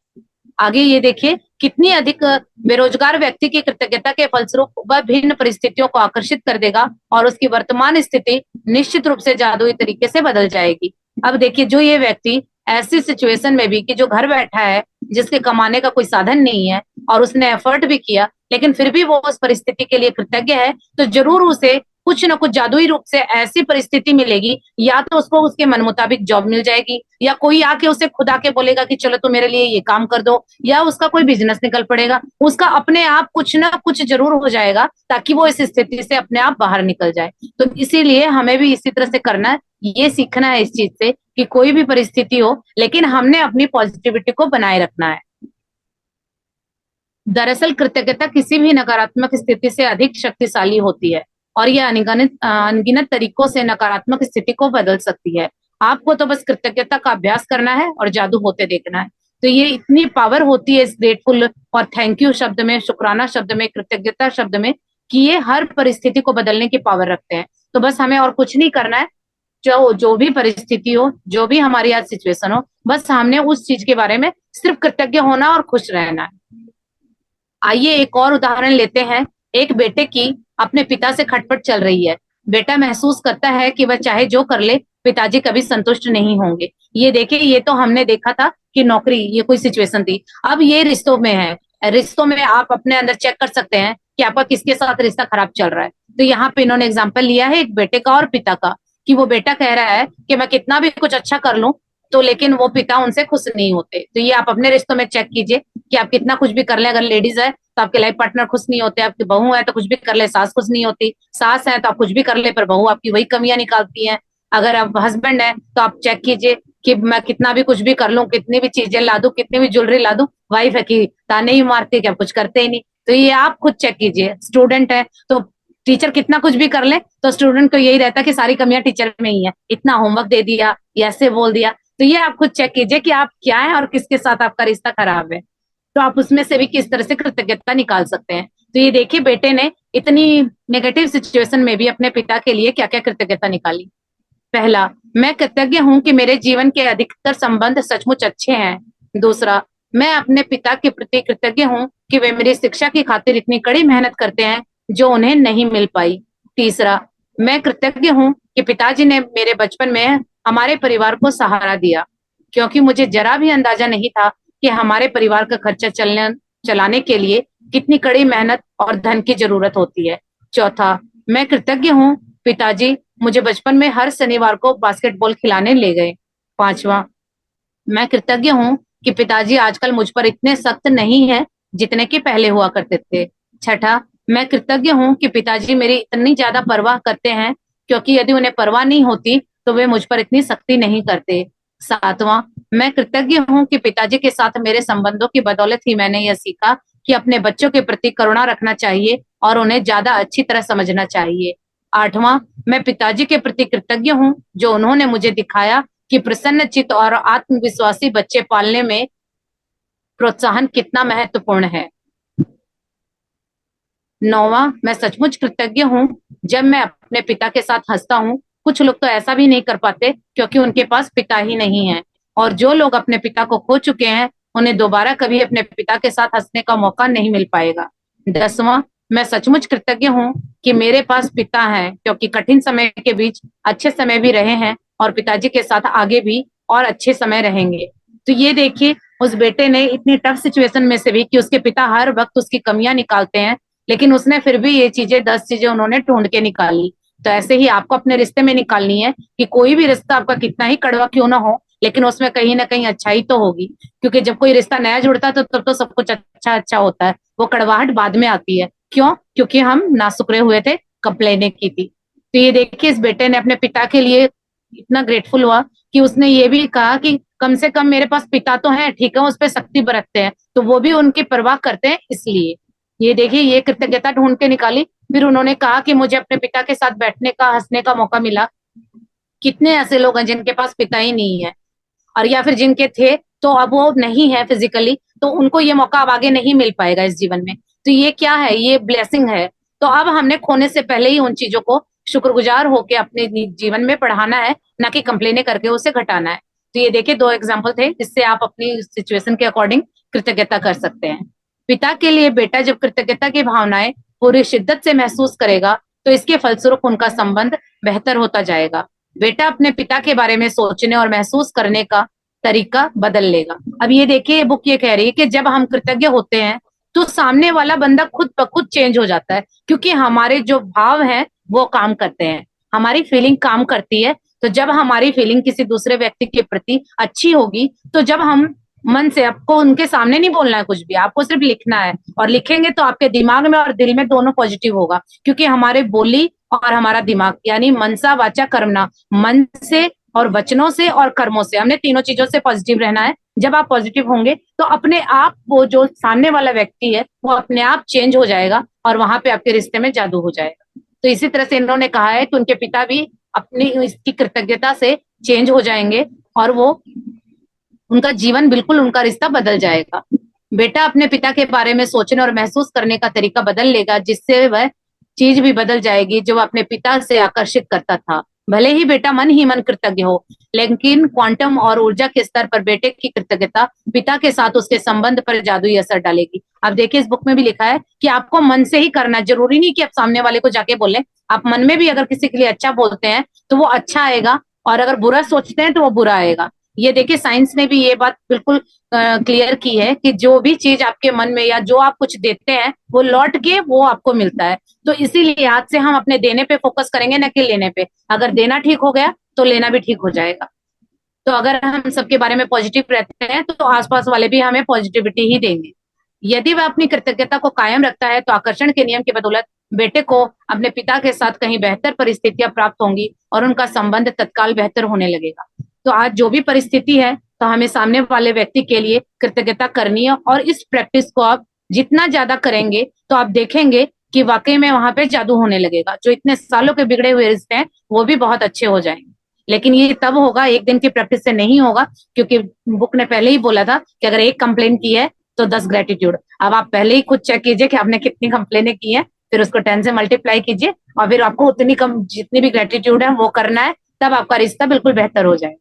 आगे ये देखिए, कितनी अधिक बेरोजगार व्यक्ति की कृतज्ञता के फलस्वरूप वह भिन्न परिस्थितियों को आकर्षित कर देगा और उसकी वर्तमान स्थिति निश्चित रूप से जादुई तरीके से बदल जाएगी। अब देखिए, जो ये व्यक्ति ऐसी सिचुएशन में भी कि जो घर बैठा है, जिसके कमाने का कोई साधन नहीं है और उसने एफर्ट भी किया लेकिन फिर भी वो उस परिस्थिति के लिए कृतज्ञ है, तो जरूर उसे कुछ ना कुछ जादुई रूप से ऐसी परिस्थिति मिलेगी, या तो उसको उसके मन मुताबिक जॉब मिल जाएगी, या कोई आके उसे खुद आके बोलेगा कि चलो तुम मेरे लिए ये काम कर दो, या उसका कोई बिजनेस निकल पड़ेगा। उसका अपने आप कुछ ना कुछ जरूर हो जाएगा ताकि वो इस स्थिति से अपने आप बाहर निकल जाए। तो इसीलिए हमें भी इसी तरह से करना है, ये सीखना है इस चीज से कि कोई भी परिस्थिति हो लेकिन हमने अपनी पॉजिटिविटी को बनाए रखना है। दरअसल कृतज्ञता किसी भी नकारात्मक स्थिति से अधिक शक्तिशाली होती है और यह अनगिनत तरीकों से नकारात्मक स्थिति को बदल सकती है। आपको तो बस कृतज्ञता का अभ्यास करना है और जादू होते देखना है। तो ये इतनी पावर होती है इस ग्रेटफुल और थैंक यू शब्द में, शुक्राना शब्द में, कृतज्ञता शब्द में, कि ये हर परिस्थिति को बदलने की पावर रखते हैं। तो बस हमें और कुछ नहीं करना है, जो जो भी परिस्थिति हो, जो भी हमारी आज सिचुएशन हो, बस हमने उस चीज के बारे में सिर्फ कृतज्ञ होना और खुश रहना है। आइए एक और उदाहरण लेते हैं। एक बेटे की अपने पिता से खटपट चल रही है। बेटा महसूस करता है कि वह चाहे जो कर ले पिताजी कभी संतुष्ट नहीं होंगे। ये देखिए, ये तो हमने देखा था कि नौकरी, ये कोई सिचुएशन थी। अब ये रिश्तों में है। रिश्तों में आप अपने अंदर चेक कर सकते हैं कि आपका किसके साथ रिश्ता खराब चल रहा है। तो यहाँ पे इन्होंने एग्जाम्पल लिया है एक बेटे का और पिता का, कि वो बेटा कह रहा है कि मैं कितना भी कुछ अच्छा कर लूं तो लेकिन वो पिता उनसे खुश नहीं होते। तो ये आप अपने रिश्तों में चेक कीजिए कि आप कितना कुछ भी कर ले, अगर लेडीज है तो आपके लाइफ पार्टनर खुश नहीं होते, आपकी बहू है तो कुछ भी कर ले सास खुश नहीं होती, सास है तो आप कुछ भी कर ले पर बहू आपकी वही कमियां निकालती हैं। अगर आप हस्बैंड है तो आप चेक कीजिए कि मैं कितना भी कुछ भी कर लूं, कितनी भी चीजें ला दूं, कितनी भी ज्वेलरी ला दूं, वाइफ है कि ताने ही मारती कि आप कुछ करते ही नहीं। तो ये आप खुद चेक कीजिए। स्टूडेंट है तो टीचर कितना कुछ भी कर ले तो स्टूडेंट को यही रहता है कि सारी कमियां टीचर में ही है, इतना होमवर्क दे दिया, ऐसे बोल दिया। तो ये आप खुद चेक कीजिए कि आप क्या है और किसके साथ आपका रिश्ता खराब है, तो आप उसमें से भी किस तरह से कृतज्ञता निकाल सकते हैं। तो ये देखिए, बेटे ने इतनी नेगेटिव सिचुएशन में भी अपने पिता के लिए क्या क्या कृतज्ञता निकाली। पहला, मैं कृतज्ञ हूं कि मेरे जीवन के अधिकतर संबंध सचमुच अच्छे हैं। दूसरा, मैं अपने पिता के प्रति कृतज्ञ हूं कि वे मेरी शिक्षा की खातिर इतनी कड़ी मेहनत करते हैं जो उन्हें नहीं मिल पाई। तीसरा, मैं कृतज्ञ हूं कि पिताजी ने मेरे बचपन में हमारे परिवार को सहारा दिया, क्योंकि मुझे जरा भी अंदाजा नहीं था कि हमारे परिवार का खर्चा चलाने के लिए कितनी कड़ी मेहनत और धन की जरूरत होती है। चौथा, मैं कृतज्ञ हूँ पिताजी मुझे बचपन में हर शनिवार को बास्केटबॉल खिलाने ले गए। पांचवा, मैं कृतज्ञ हूँ कि पिताजी आजकल मुझ पर इतने सख्त नहीं है जितने कि पहले हुआ करते थे। छठा, मैं कृतज्ञ हूँ कि पिताजी मेरी इतनी ज्यादा परवाह करते हैं, क्योंकि यदि उन्हें परवाह नहीं होती तो वे मुझ पर इतनी सख्ती नहीं करते। सातवां, मैं कृतज्ञ हूँ कि पिताजी के साथ मेरे संबंधों की बदौलत ही मैंने यह सीखा कि अपने बच्चों के प्रति करुणा रखना चाहिए और उन्हें ज्यादा अच्छी तरह समझना चाहिए। आठवां, मैं पिताजी के प्रति कृतज्ञ हूँ जो उन्होंने मुझे दिखाया कि प्रसन्नचित्त और आत्मविश्वासी बच्चे पालने में प्रोत्साहन कितना महत्वपूर्ण है। नौवां, मैं सचमुच कृतज्ञ हूँ जब मैं अपने पिता के साथ हंसता हूँ। कुछ लोग तो ऐसा भी नहीं कर पाते क्योंकि उनके पास पिता ही नहीं है, और जो लोग अपने पिता को खो चुके हैं उन्हें दोबारा कभी अपने पिता के साथ हंसने का मौका नहीं मिल पाएगा। 10वां, मैं सचमुच कृतज्ञ हूँ कि मेरे पास पिता है, क्योंकि कठिन समय के बीच अच्छे समय भी रहे हैं और पिताजी के साथ आगे भी और अच्छे समय रहेंगे। तो ये देखिए, उस बेटे ने इतनी टफ सिचुएशन में से भी, कि उसके पिता हर वक्त उसकी कमियां निकालते हैं, लेकिन उसने फिर भी ये चीजें 10 चीजें उन्होंने ढूंढ के निकाली। तो ऐसे ही आपको अपने रिश्ते में निकालनी है कि कोई भी रिश्ता आपका कितना ही कड़वा क्यों ना हो, लेकिन उसमें कहीं ना कहीं अच्छाई तो होगी। क्योंकि जब कोई रिश्ता नया जुड़ता है तो तब तो सब कुछ अच्छा अच्छा होता है, वो कड़वाहट बाद में आती है। क्यों? क्योंकि हम नासुकरे हुए थे, कंप्लेने की थी। तो ये देखिए, इस बेटे ने अपने पिता के लिए इतना ग्रेटफुल हुआ कि उसने ये भी कहा कि कम से कम मेरे पास पिता तो है, ठीक है, उस पर सख्ती बरतते हैं तो वो भी उनकी परवाह करते हैं। इसलिए ये देखिए, ये कृतज्ञता ढूंढ के निकाली। फिर उन्होंने कहा कि मुझे अपने पिता के साथ बैठने का, हंसने का मौका मिला। कितने ऐसे लोग हैं जिनके पास पिता ही नहीं है, और या फिर जिनके थे तो अब वो नहीं है फिजिकली, तो उनको ये मौका अब आगे नहीं मिल पाएगा इस जीवन में। तो ये क्या है? ये ब्लेसिंग है। तो अब हमने खोने से पहले ही उन चीजों को शुक्रगुजार होकर अपने जीवन में बढ़ाना है, ना कि कंप्लेने करके उसे घटाना है। तो ये देखिए, 2 एग्जाम्पल थे जिससे आप अपनी सिचुएशन के अकॉर्डिंग कृतज्ञता कर सकते हैं। पिता के लिए बेटा जब कृतज्ञता की भावनाएं पूरी शिद्दत से महसूस करेगा तो इसके फलस्वरूप उनका संबंध बेहतर होता जाएगा। बेटा अपने पिता के बारे में सोचने और महसूस करने का तरीका बदल लेगा। अब ये देखिए, ये बुक ये कह रही है कि जब हम कृतज्ञ होते हैं तो सामने वाला बंदा खुद ब खुद चेंज हो जाता है, क्योंकि हमारे जो भाव हैं वो काम करते हैं, हमारी फीलिंग काम करती है। तो जब हमारी फीलिंग किसी दूसरे व्यक्ति के प्रति अच्छी होगी, तो जब हम मन से, आपको उनके सामने नहीं बोलना है कुछ भी, आपको सिर्फ लिखना है, और लिखेंगे तो आपके दिमाग में और दिल में दोनों पॉजिटिव होगा। क्योंकि हमारे बोली और हमारा दिमाग, यानी मनसा वाचा कर्मणा, मन से और वचनों से और कर्मों से, हमने तीनों चीजों से पॉजिटिव रहना है। जब आप पॉजिटिव होंगे तो अपने आप वो जो सामने वाला व्यक्ति है वो अपने आप चेंज हो जाएगा, और वहां पे आपके रिश्ते में जादू हो जाएगा। तो इसी तरह से इन्होंने कहा है कि उनके पिता भी अपनी इसकी कृतज्ञता से चेंज हो जाएंगे, और वो उनका जीवन, बिल्कुल उनका रिश्ता बदल जाएगा। बेटा अपने पिता के बारे में सोचने और महसूस करने का तरीका बदल लेगा, जिससे वह चीज भी बदल जाएगी जो वह अपने पिता से आकर्षित करता था। भले ही बेटा मन ही मन कृतज्ञ हो, लेकिन क्वांटम और ऊर्जा के स्तर पर बेटे की कृतज्ञता पिता के साथ उसके संबंध पर जादुई असर डालेगी। अब देखिए, इस बुक में भी लिखा है कि आपको मन से ही करना, जरूरी नहीं कि आप सामने वाले को जाके बोलें। आप मन में भी अगर किसी के लिए अच्छा बोलते हैं तो वो अच्छा आएगा, और अगर बुरा सोचते हैं तो वो बुरा आएगा। ये देखिए, साइंस ने भी ये बात बिल्कुल क्लियर की है कि जो भी चीज आपके मन में, या जो आप कुछ देते हैं, वो लौट के वो आपको मिलता है। तो इसीलिए आज से हम अपने देने पे फोकस करेंगे, न कि लेने पे। अगर देना ठीक हो गया तो लेना भी ठीक हो जाएगा। तो अगर हम सबके बारे में पॉजिटिव रहते हैं तो आसपास वाले भी हमें पॉजिटिविटी ही देंगे। यदि वह अपनी कृतज्ञता को कायम रखता है तो आकर्षण के नियम की बदौलत बेटे को अपने पिता के साथ कहीं बेहतर परिस्थितियां प्राप्त होंगी, और उनका संबंध तत्काल बेहतर होने लगेगा। तो आज जो भी परिस्थिति है, तो हमें सामने वाले व्यक्ति के लिए कृतज्ञता करनी है, और इस प्रैक्टिस को आप जितना ज्यादा करेंगे तो आप देखेंगे कि वाकई में वहां पे जादू होने लगेगा। जो इतने सालों के बिगड़े हुए रिश्ते हैं वो भी बहुत अच्छे हो जाएंगे। लेकिन ये तब होगा, एक दिन की प्रैक्टिस से नहीं होगा, क्योंकि बुक ने पहले ही बोला था कि अगर एक कंप्लेन की है तो 10 ग्रेटिट्यूड। अब आप पहले ही खुद चेक कीजिए कि आपने कितनी कंप्लेनें की है, फिर उसको 10 से मल्टीप्लाई कीजिए, और फिर आपको उतनी कम, जितनी भी ग्रेटिट्यूड है वो करना है, तब आपका रिश्ता बिल्कुल बेहतर हो जाएगा।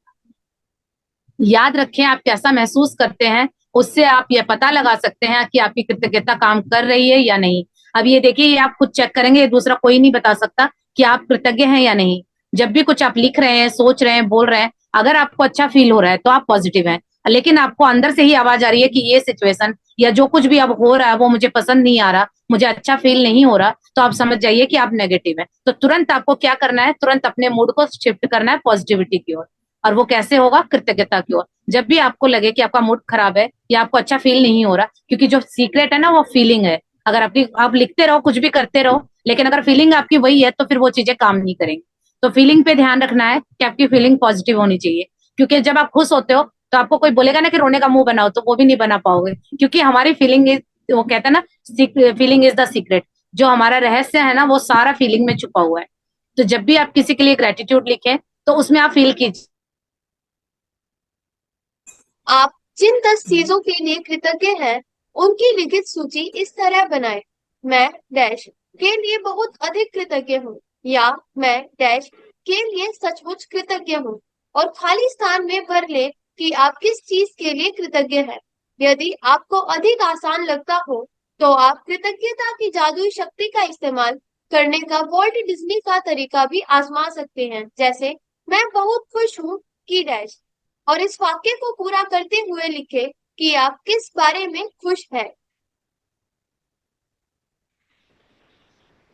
याद रखें, आप कैसा महसूस करते हैं उससे आप ये पता लगा सकते हैं कि आपकी कृतज्ञता काम कर रही है या नहीं। अब ये देखिए, ये आप खुद चेक करेंगे, दूसरा कोई नहीं बता सकता कि आप कृतज्ञ हैं या नहीं। जब भी कुछ आप लिख रहे हैं, सोच रहे हैं, बोल रहे हैं, अगर आपको अच्छा फील हो रहा है तो आप पॉजिटिव हैं। लेकिन आपको अंदर से ही आवाज आ रही है कि ये सिचुएशन या जो कुछ भी अब हो रहा है वो मुझे पसंद नहीं आ रहा, मुझे अच्छा फील नहीं हो रहा, तो आप समझ जाइए कि आप नेगेटिव है। तो तुरंत आपको क्या करना है? तुरंत अपने मूड को शिफ्ट करना है पॉजिटिविटी की ओर। और वो कैसे होगा? कृतज्ञता की ओर। जब भी आपको लगे कि आपका मूड खराब है या आपको अच्छा फील नहीं हो रहा, क्योंकि जो सीक्रेट है ना वो फीलिंग है। अगर आपकी आप लिखते रहो, कुछ भी करते रहो, लेकिन अगर फीलिंग आपकी वही है तो फिर वो चीजें काम नहीं करेंगी। तो फीलिंग पे ध्यान रखना है कि आपकी फीलिंग पॉजिटिव होनी चाहिए, क्योंकि जब आप खुश होते हो तो आपको कोई बोलेगा ना कि रोने का मुंह बनाओ, तो वो भी नहीं बना पाओगे, क्योंकि हमारी फीलिंग इज, वो कहते हैं ना, फीलिंग इज द सीक्रेट। जो हमारा रहस्य है ना वो सारा फीलिंग में छुपा हुआ है। तो जब भी आप किसी के लिए ग्रेटिट्यूड लिखें तो उसमें आप फील कीजिए। आप जिन 10 चीजों के लिए कृतज्ञ हैं, उनकी लिखित सूची इस तरह बनाएं। मैं डैश के लिए बहुत अधिक कृतज्ञ हूँ, या मैं डैश के लिए सचमुच कृतज्ञ हूँ, और खाली स्थान में भर ले कि आप किस चीज के लिए कृतज्ञ हैं। यदि आपको अधिक आसान लगता हो, तो आप कृतज्ञता की जादुई शक्ति का इस्तेमाल करने का वॉल्ट डिज्नी का तरीका भी आजमा सकते हैं, जैसे मैं बहुत खुश हूँ कि डैश, और इस वाक्य को पूरा करते हुए लिखे कि आप किस बारे में खुश हैं।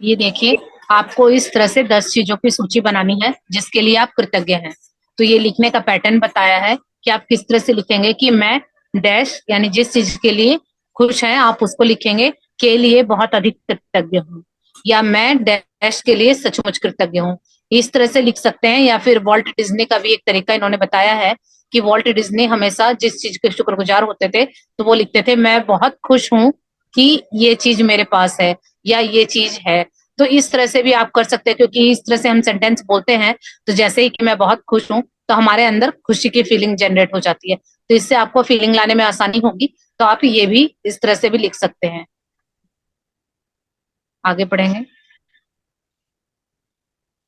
ये देखिए, आपको इस तरह से 10 चीजों की सूची बनानी है जिसके लिए आप कृतज्ञ हैं। तो ये लिखने का पैटर्न बताया है कि आप किस तरह से लिखेंगे कि मैं डैश, यानी जिस चीज के लिए खुश हैं आप उसको लिखेंगे, के लिए बहुत अधिक कृतज्ञ हूँ, या मैं डैश के लिए सचमुच कृतज्ञ हूँ। इस तरह से लिख सकते हैं। या फिर वॉल्ट डिज्नी का भी एक तरीका इन्होंने बताया है कि वॉल्ट डिज्नी हमेशा जिस चीज के शुक्रगुजार होते थे तो वो लिखते थे, मैं बहुत खुश हूँ कि ये चीज मेरे पास है या ये चीज है। तो इस तरह से भी आप कर सकते हैं, क्योंकि इस तरह से हम सेंटेंस बोलते हैं तो जैसे ही कि मैं बहुत खुश हूं तो हमारे अंदर खुशी की फीलिंग जनरेट हो जाती है। तो इससे आपको फीलिंग लाने में आसानी होगी। तो आप ये भी इस तरह से भी लिख सकते हैं। आगे बढ़ेंगे।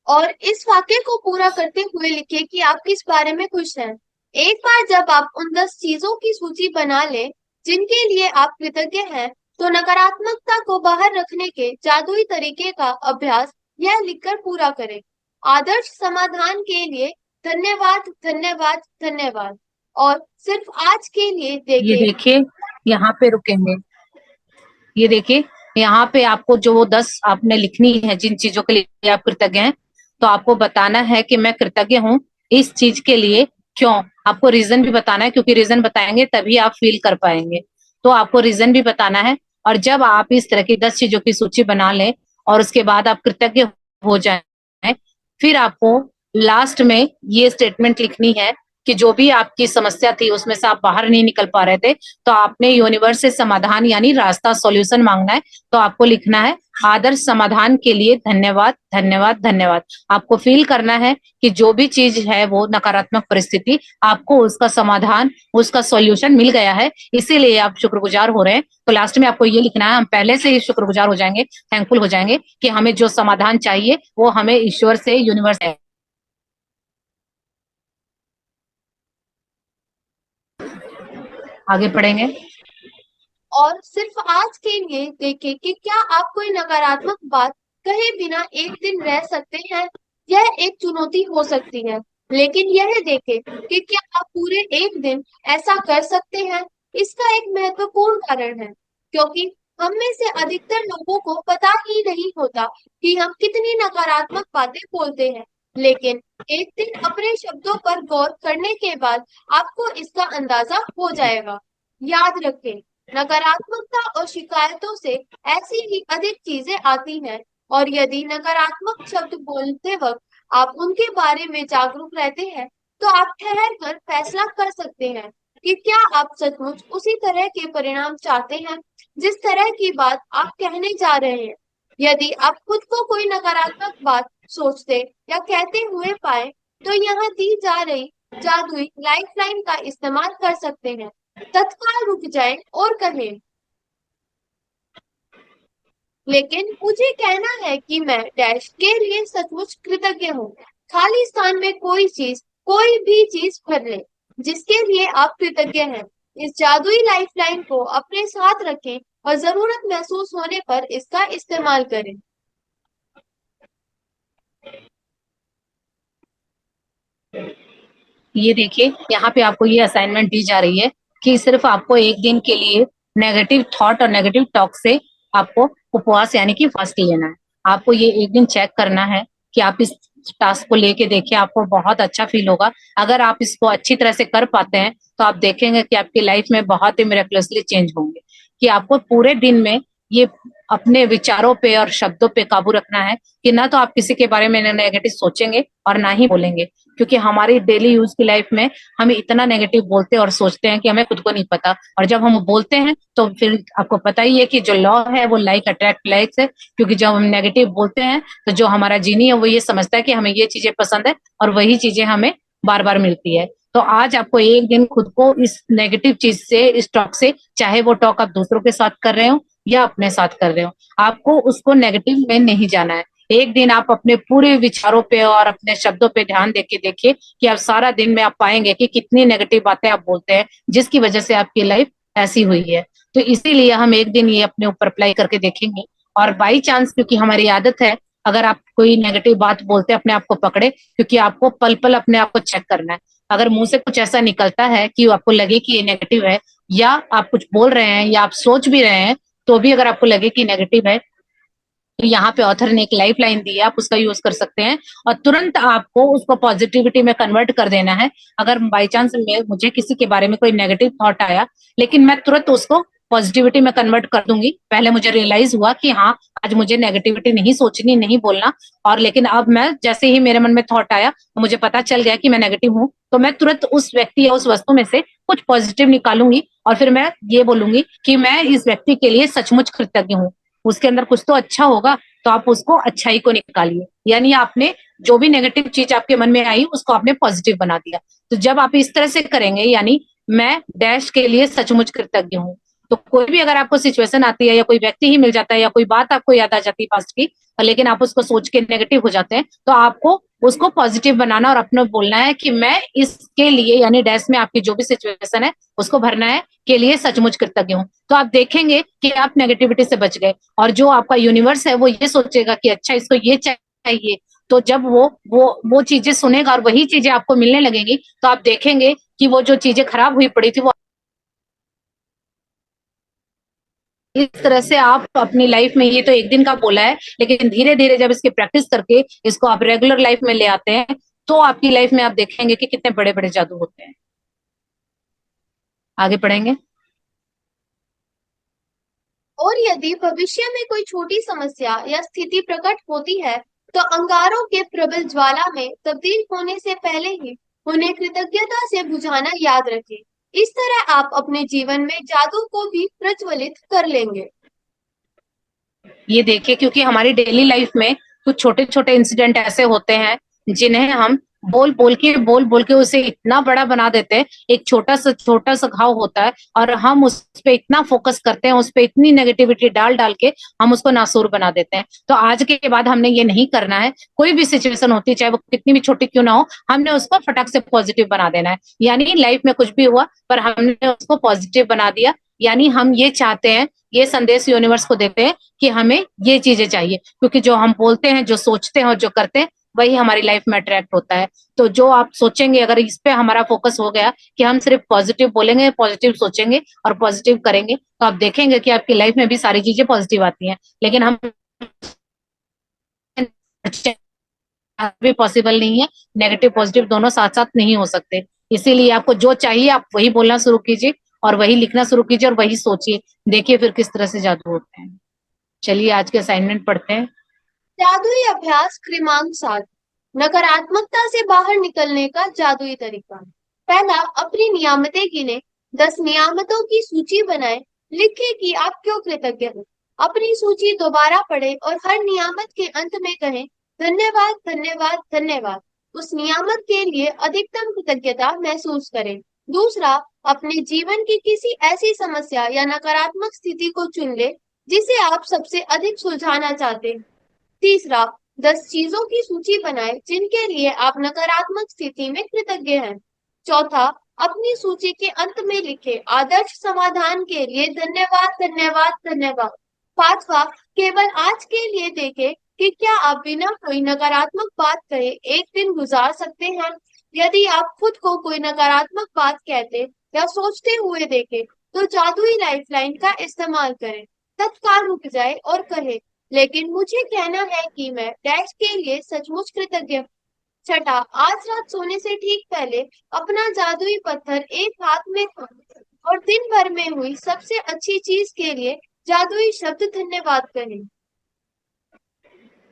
और इस वाक्य को पूरा करते हुए लिखिए कि आप किस बारे में खुश हैं। एक बार जब आप उन 10 चीजों की सूची बना लें जिनके लिए आप कृतज्ञ हैं, तो नकारात्मकता को बाहर रखने के जादुई तरीके का अभ्यास यह लिखकर पूरा करें। आदर्श समाधान के लिए धन्यवाद, धन्यवाद, धन्यवाद। और सिर्फ आज के लिए ये देखें। देखिए, यहाँ पे रुकेंगे। ये देखिए, यहाँ पे आपको जो वो 10 आपने लिखनी है जिन चीजों के लिए आप कृतज्ञ हैं, तो आपको बताना है कि मैं कृतज्ञ हूँ इस चीज के लिए। क्यों? आपको रीजन भी बताना है, क्योंकि रीजन बताएंगे तभी आप फील कर पाएंगे। तो आपको रीजन भी बताना है। और जब आप इस तरह की 10 चीजों की सूची बना लें और उसके बाद आप कृतज्ञ हो जाए, फिर आपको लास्ट में ये स्टेटमेंट लिखनी है कि जो भी आपकी समस्या थी उसमें से आप बाहर नहीं निकल पा रहे थे, तो आपने यूनिवर्स से समाधान यानी रास्ता, सॉल्यूशन मांगना है। तो आपको लिखना है, आदर्श समाधान के लिए धन्यवाद, धन्यवाद, धन्यवाद। आपको फील करना है कि जो भी चीज है वो नकारात्मक परिस्थिति, आपको उसका समाधान, उसका सॉल्यूशन मिल गया है, इसीलिए आप शुक्रगुजार हो रहे हैं। तो लास्ट में आपको ये लिखना है, हम पहले से ही शुक्रगुजार हो जाएंगे, थैंकफुल हो जाएंगे कि हमें जो समाधान चाहिए वो हमें ईश्वर से, यूनिवर्स है। आगे पढ़ेंगे। और सिर्फ आज के लिए देखें कि क्या आप कोई नकारात्मक बात कहे बिना एक दिन रह सकते हैं। यह एक चुनौती हो सकती है, लेकिन यह देखें कि क्या आप पूरे एक दिन ऐसा कर सकते हैं। इसका एक महत्वपूर्ण कारण है, क्योंकि हम में से अधिकतर लोगों को पता ही नहीं होता कि हम कितनी नकारात्मक बातें बोलते हैं। लेकिन एक दिन अपने शब्दों पर गौर करने के बाद आपको इसका अंदाजा हो जाएगा। याद रखें, नकारात्मकता और शिकायतों से ऐसी ही अधिक चीजें आती हैं, और यदि नकारात्मक शब्द बोलते वक्त आप उनके बारे में जागरूक रहते हैं, तो आप ठहर कर फैसला कर सकते हैं कि क्या आप सचमुच उसी तरह के परिणाम चाहते हैं जिस तरह की बात आप कहने जा रहे हैं। यदि आप खुद को कोई नकारात्मक बात सोचते या कहते हुए पाए, तो यहाँ दी जा रही जादुई लाइफलाइन का इस्तेमाल कर सकते हैं। तत्काल रुक जाएं और कहें, लेकिन मुझे कहना है कि मैं डैश के लिए सचमुच कृतज्ञ हूँ। खाली स्थान में कोई भी चीज भर ले जिसके लिए आप कृतज्ञ हैं। इस जादुई लाइफलाइन को अपने साथ रखें और जरूरत महसूस होने पर इसका इस्तेमाल करें। ये देखिए, यहाँ पे आपको ये असाइनमेंट दी जा रही है कि सिर्फ आपको एक दिन के लिए नेगेटिव थॉट और नेगेटिव टॉक से आपको उपवास यानी कि फास्ट लेना है। आपको ये एक दिन चेक करना है कि आप इस टास्क को लेके देखिए, आपको बहुत अच्छा फील होगा। अगर आप इसको अच्छी तरह से कर पाते हैं तो आप देखेंगे कि आपकी लाइफ में बहुत ही मिरेकलसली चेंज होंगे, कि आपको पूरे दिन में ये अपने विचारों पे और शब्दों पे काबू रखना है, कि ना तो आप किसी के बारे में नेगेटिव सोचेंगे और ना ही बोलेंगे, क्योंकि हमारी डेली यूज की लाइफ में हम इतना नेगेटिव बोलते और सोचते हैं कि हमें खुद को नहीं पता, और जब हम बोलते हैं तो फिर आपको पता ही है कि जो लॉ है वो लाइक अट्रैक्ट लाइक्स है, क्योंकि जब हम नेगेटिव बोलते हैं तो जो हमारा जीनी है वो ये समझता है कि हमें ये चीजें पसंद है और वही चीजें हमें बार बार मिलती है। तो आज आपको एक दिन खुद को इस नेगेटिव चीज से, इस टॉक से, चाहे वो टॉक आप दूसरों के साथ कर रहे हो या अपने साथ कर रहे हो, आपको उसको नेगेटिव में नहीं जाना है। एक दिन आप अपने पूरे विचारों पे और अपने शब्दों पे ध्यान देके देखिए कि आप सारा दिन में आप पाएंगे कि कितनी नेगेटिव बातें आप बोलते हैं, जिसकी वजह से आपकी लाइफ ऐसी हुई है। तो इसीलिए हम एक दिन ये अपने ऊपर अप्लाई करके देखेंगे, और बाई चांस, क्योंकि हमारी आदत है, अगर आप कोई नेगेटिव बात बोलते हैं अपने आप को पकड़े, क्योंकि आपको पल पल अपने आप को चेक करना है। अगर मुंह से कुछ ऐसा निकलता है कि आपको लगे कि ये नेगेटिव है, या आप कुछ बोल रहे हैं या आप सोच भी रहे हैं, तो भी अगर आपको लगे कि नेगेटिव है, तो यहाँ पे ऑथर ने एक लाइफ लाइन दी है, आप उसका यूज कर सकते हैं और तुरंत आपको उसको पॉजिटिविटी में कन्वर्ट कर देना है। अगर बाई चांस में मुझे किसी के बारे में कोई नेगेटिव थॉट आया, लेकिन मैं तुरंत उसको पॉजिटिविटी में कन्वर्ट कर दूंगी। पहले मुझे रियलाइज हुआ कि हाँ, आज मुझे नेगेटिविटी नहीं सोचनी, नहीं बोलना, और लेकिन अब मैं जैसे ही मेरे मन में थॉट आया तो मुझे पता चल गया कि मैं नेगेटिव हूँ, तो मैं तुरंत उस व्यक्ति या उस वस्तु में से कुछ पॉजिटिव निकालूंगी और फिर मैं ये बोलूंगी कि मैं इस व्यक्ति के लिए सचमुच कृतज्ञ हूँ, उसके अंदर कुछ तो अच्छा होगा, तो आप उसको अच्छाई को निकालिए। यानी आपने जो भी नेगेटिव चीज आपके मन में आई उसको आपने पॉजिटिव बना दिया। तो जब आप इस तरह से करेंगे, यानी मैं डैश के लिए सचमुच कृतज्ञ हूँ, तो कोई भी अगर आपको सिचुएशन आती है या कोई व्यक्ति ही मिल जाता है या कोई बात आपको याद आ जाती है पास्ट की, लेकिन आप उसको सोच के नेगेटिव हो जाते हैं, तो आपको उसको पॉजिटिव बनाना और अपना बोलना है कि मैं इसके लिए, यानी डैश में आपकी जो भी सिचुएशन है उसको भरना है, के लिए सचमुच कृतज्ञ हूँ। तो आप देखेंगे कि आप नेगेटिविटी से बच गए, और जो आपका यूनिवर्स है वो ये सोचेगा कि अच्छा, इसको ये चाहिए। तो जब वो चीजें सुनेगा और वही चीजें आपको मिलने लगेंगी, तो आप देखेंगे कि वो जो चीजें खराब हुई पड़ी थी वो, इस तरह से आप अपनी लाइफ में, ये तो एक दिन का बोला है, लेकिन धीरे धीरे जब इसकी प्रैक्टिस करके इसको आप रेगुलर लाइफ में ले आते हैं, तो आपकी लाइफ में आप देखेंगे कि कितने बड़े बड़े जादू होते हैं। आगे पढ़ेंगे। और यदि भविष्य में कोई छोटी समस्या या स्थिति प्रकट होती है, तो अंगारों के प्रबल ज्वाला में तब्दील होने से पहले ही उन्हें कृतज्ञता से बुझाना याद रखें। इस तरह आप अपने जीवन में जादू को भी प्रज्वलित कर लेंगे। ये देखिए, क्योंकि हमारी डेली लाइफ में कुछ छोटे छोटे इंसिडेंट ऐसे होते हैं जिन्हें हम बोल बोल के उसे इतना बड़ा बना देते हैं। एक छोटा सा घाव होता है और हम उस पे इतना फोकस करते हैं, उस पे इतनी नेगेटिविटी डाल डाल के हम उसको नासूर बना देते हैं। तो आज के बाद हमने ये नहीं करना है। कोई भी सिचुएशन होती है, चाहे वो कितनी भी छोटी क्यों ना हो, हमने उसको फटाक से पॉजिटिव बना देना है। यानी लाइफ में कुछ भी हुआ पर हमने उसको पॉजिटिव बना दिया, यानी हम ये चाहते हैं, ये संदेश यूनिवर्स को देते हैं कि हमें ये चीजें चाहिए, क्योंकि जो हम बोलते हैं, जो सोचते हैं और जो करते हैं, वही हमारी लाइफ में अट्रैक्ट होता है। तो जो आप सोचेंगे, अगर इस पे हमारा फोकस हो गया कि हम सिर्फ पॉजिटिव बोलेंगे, पॉजिटिव सोचेंगे और पॉजिटिव करेंगे, तो आप देखेंगे कि आपकी लाइफ में भी सारी चीजें पॉजिटिव आती हैं। लेकिन हम भी पॉसिबल नहीं है, नेगेटिव पॉजिटिव दोनों साथ साथ नहीं हो सकते। इसीलिए आपको जो चाहिए आप वही बोलना शुरू कीजिए और वही लिखना शुरू कीजिए और वही सोचिए। देखिए फिर किस तरह से जादू होते हैं। चलिए आज के असाइनमेंट पढ़ते हैं। जादुई अभ्यास क्रमांक 7, नकारात्मकता से बाहर निकलने का जादुई तरीका। पहला, अपनी नियामतें गिने। 10 नियामतों की सूची बनाएं। लिखें कि आप क्यों कृतज्ञ हैं। अपनी सूची दोबारा पढ़ें और हर नियामत के अंत में कहें, धन्यवाद, धन्यवाद, धन्यवाद। उस नियामत के लिए अधिकतम कृतज्ञता महसूस करें। दूसरा, अपने जीवन की किसी ऐसी समस्या या नकारात्मक स्थिति को चुन ले जिसे आप सबसे अधिक सुलझाना चाहते हैं। तीसरा, 10 चीजों की सूची बनाएं जिनके लिए आप नकारात्मक स्थिति में कृतज्ञ हैं। चौथा, अपनी सूची के अंत में लिखे आदर्श समाधान के लिए धन्यवाद, धन्यवाद, धन्यवाद। पांचवा, केवल आज के लिए देखें कि क्या आप बिना कोई नकारात्मक बात कहे एक दिन गुजार सकते हैं। यदि आप खुद को कोई नकारात्मक बात कहते या सोचते हुए देखें, तो जादुई लाइफलाइन का इस्तेमाल करें। तत्काल रुक जाए और कहे, लेकिन मुझे कहना है कि मैं डैश के लिए सचमुच कृतज्ञ हूँ। छठा, आज रात सोने से ठीक पहले अपना जादुई पत्थर एक हाथ में थामें और दिन भर में हुई सबसे अच्छी चीज के लिए जादुई शब्द धन्यवाद कहें।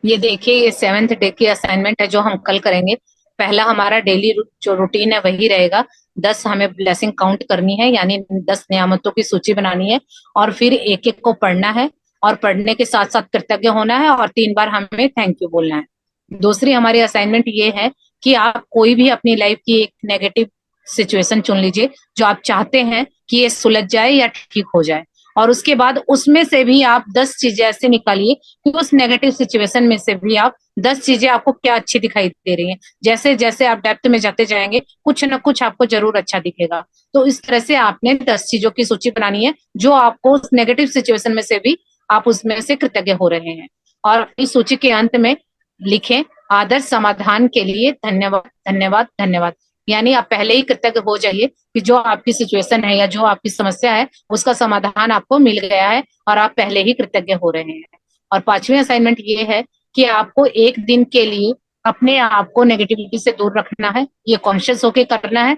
ये देखिए, ये 7th डे की असाइनमेंट है जो हम कल करेंगे। पहला हमारा डेली जो रूटीन है वही रहेगा। 10 हमें ब्लेसिंग काउंट करनी है, यानी 10 नियामतों की सूची बनानी है, और फिर एक एक को पढ़ना है, और पढ़ने के साथ साथ कृतज्ञ होना है, और 3 बार हमें थैंक यू बोलना है। दूसरी हमारी असाइनमेंट ये है कि आप कोई भी अपनी लाइफ की एक नेगेटिव सिचुएशन चुन लीजिए जो आप चाहते हैं कि ये सुलझ जाए या ठीक हो जाए, और उसके बाद उसमें से भी आप 10 चीजें ऐसे निकालिए कि उस नेगेटिव सिचुएशन में से भी आप 10 चीजें आपको क्या अच्छी दिखाई दे रही हैं। जैसे जैसे आप डेप्थ में जाते जाएंगे कुछ ना कुछ आपको जरूर अच्छा दिखेगा। तो इस तरह से आपने 10 चीजों की सूची बनानी है जो आपको उस नेगेटिव सिचुएशन में से भी आप उसमें से कृतज्ञ हो रहे हैं। और इस सूची के अंत में लिखें, आदर्श समाधान के लिए धन्यवाद धन्यवाद धन्यवाद। यानी आप पहले ही कृतज्ञ हो जाइए कि जो आपकी सिचुएशन है या जो आपकी समस्या है उसका समाधान आपको मिल गया है, और आप पहले ही कृतज्ञ हो रहे हैं। और 5वीं असाइनमेंट ये है कि आपको एक दिन के लिए अपने आप को नेगेटिविटी से दूर रखना है। ये कॉन्शियस होके करना है।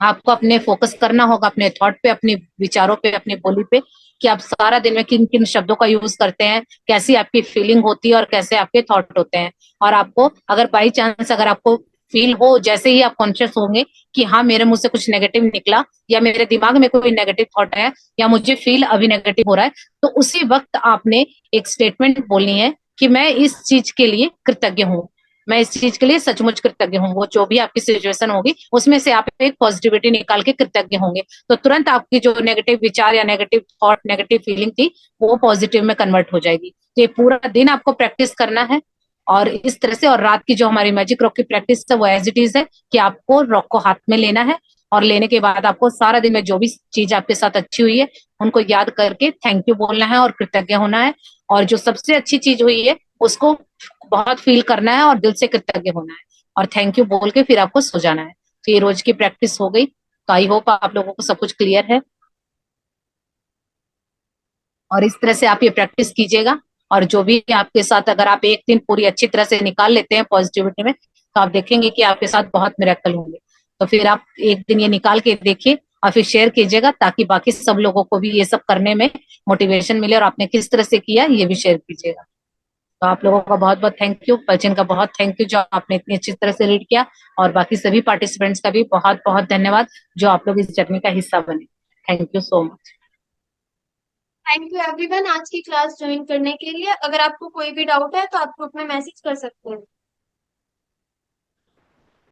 आपको अपने फोकस करना होगा अपने थॉट पे, अपने विचारों पे, अपनी बोली पे, कि आप सारा दिन में किन किन शब्दों का यूज करते हैं, कैसी आपकी फीलिंग होती है और कैसे आपके थॉट होते हैं। और आपको अगर बाई चांस अगर आपको फील हो, जैसे ही आप कॉन्शियस होंगे कि हाँ मेरे मुंह से कुछ नेगेटिव निकला या मेरे दिमाग में कोई नेगेटिव थॉट है या मुझे फील अभी नेगेटिव हो रहा है, तो उसी वक्त आपने एक स्टेटमेंट बोलनी है कि मैं इस चीज के लिए कृतज्ञ हूँ, मैं इस चीज के लिए सचमुच कृतज्ञ हूँ। वो जो भी आपकी सिचुएशन होगी उसमें से आप एक पॉजिटिविटी निकाल के कृतज्ञ होंगे, तो तुरंत आपकी जो नेगेटिव विचार या नेगेटिव थॉट, नेगेटिव फीलिंग थी, वो पॉजिटिव में कन्वर्ट हो जाएगी। तो ये पूरा दिन आपको प्रैक्टिस करना है। और इस तरह से, और रात की जो हमारी मैजिक रॉक की प्रैक्टिस है वो एज इट इज है कि आपको रॉक को हाथ में लेना है, और लेने के बाद आपको सारा दिन में जो भी चीज आपके साथ अच्छी हुई है उनको याद करके थैंक यू बोलना है और कृतज्ञ होना है। और जो सबसे अच्छी चीज हुई है उसको बहुत फील करना है और दिल से कृतज्ञ होना है, और थैंक यू बोल के फिर आपको सो जाना है। तो ये रोज की प्रैक्टिस हो गई। तो आई होप आप लोगों को सब कुछ क्लियर है, और इस तरह से आप ये प्रैक्टिस कीजिएगा। और जो भी आपके साथ, अगर आप एक दिन पूरी अच्छी तरह से निकाल लेते हैं पॉजिटिविटी में, तो आप देखेंगे कि आपके साथ बहुत मिरेकल होंगे। तो फिर आप एक दिन ये निकाल के देखिए और फिर शेयर कीजिएगा, ताकि बाकी सब लोगों को भी ये सब करने में मोटिवेशन मिले, और आपने किस तरह से किया ये भी शेयर कीजिएगा। तो आप लोगों का बहुत बहुत थैंक यू, पलचन का बहुत थैंक यू जो आपने इतनी अच्छी तरह से रीड किया, और बाकी सभी पार्टिसिपेंट्स का भी बहुत बहुत धन्यवाद जो आप लोग इस जर्नी का हिस्सा बने। Thank you so much. Thank you everyone आज की क्लास ज्वाइन करने के लिए। अगर आपको कोई भी डाउट है तो आप ग्रुप में मैसेज कर सकते हैं।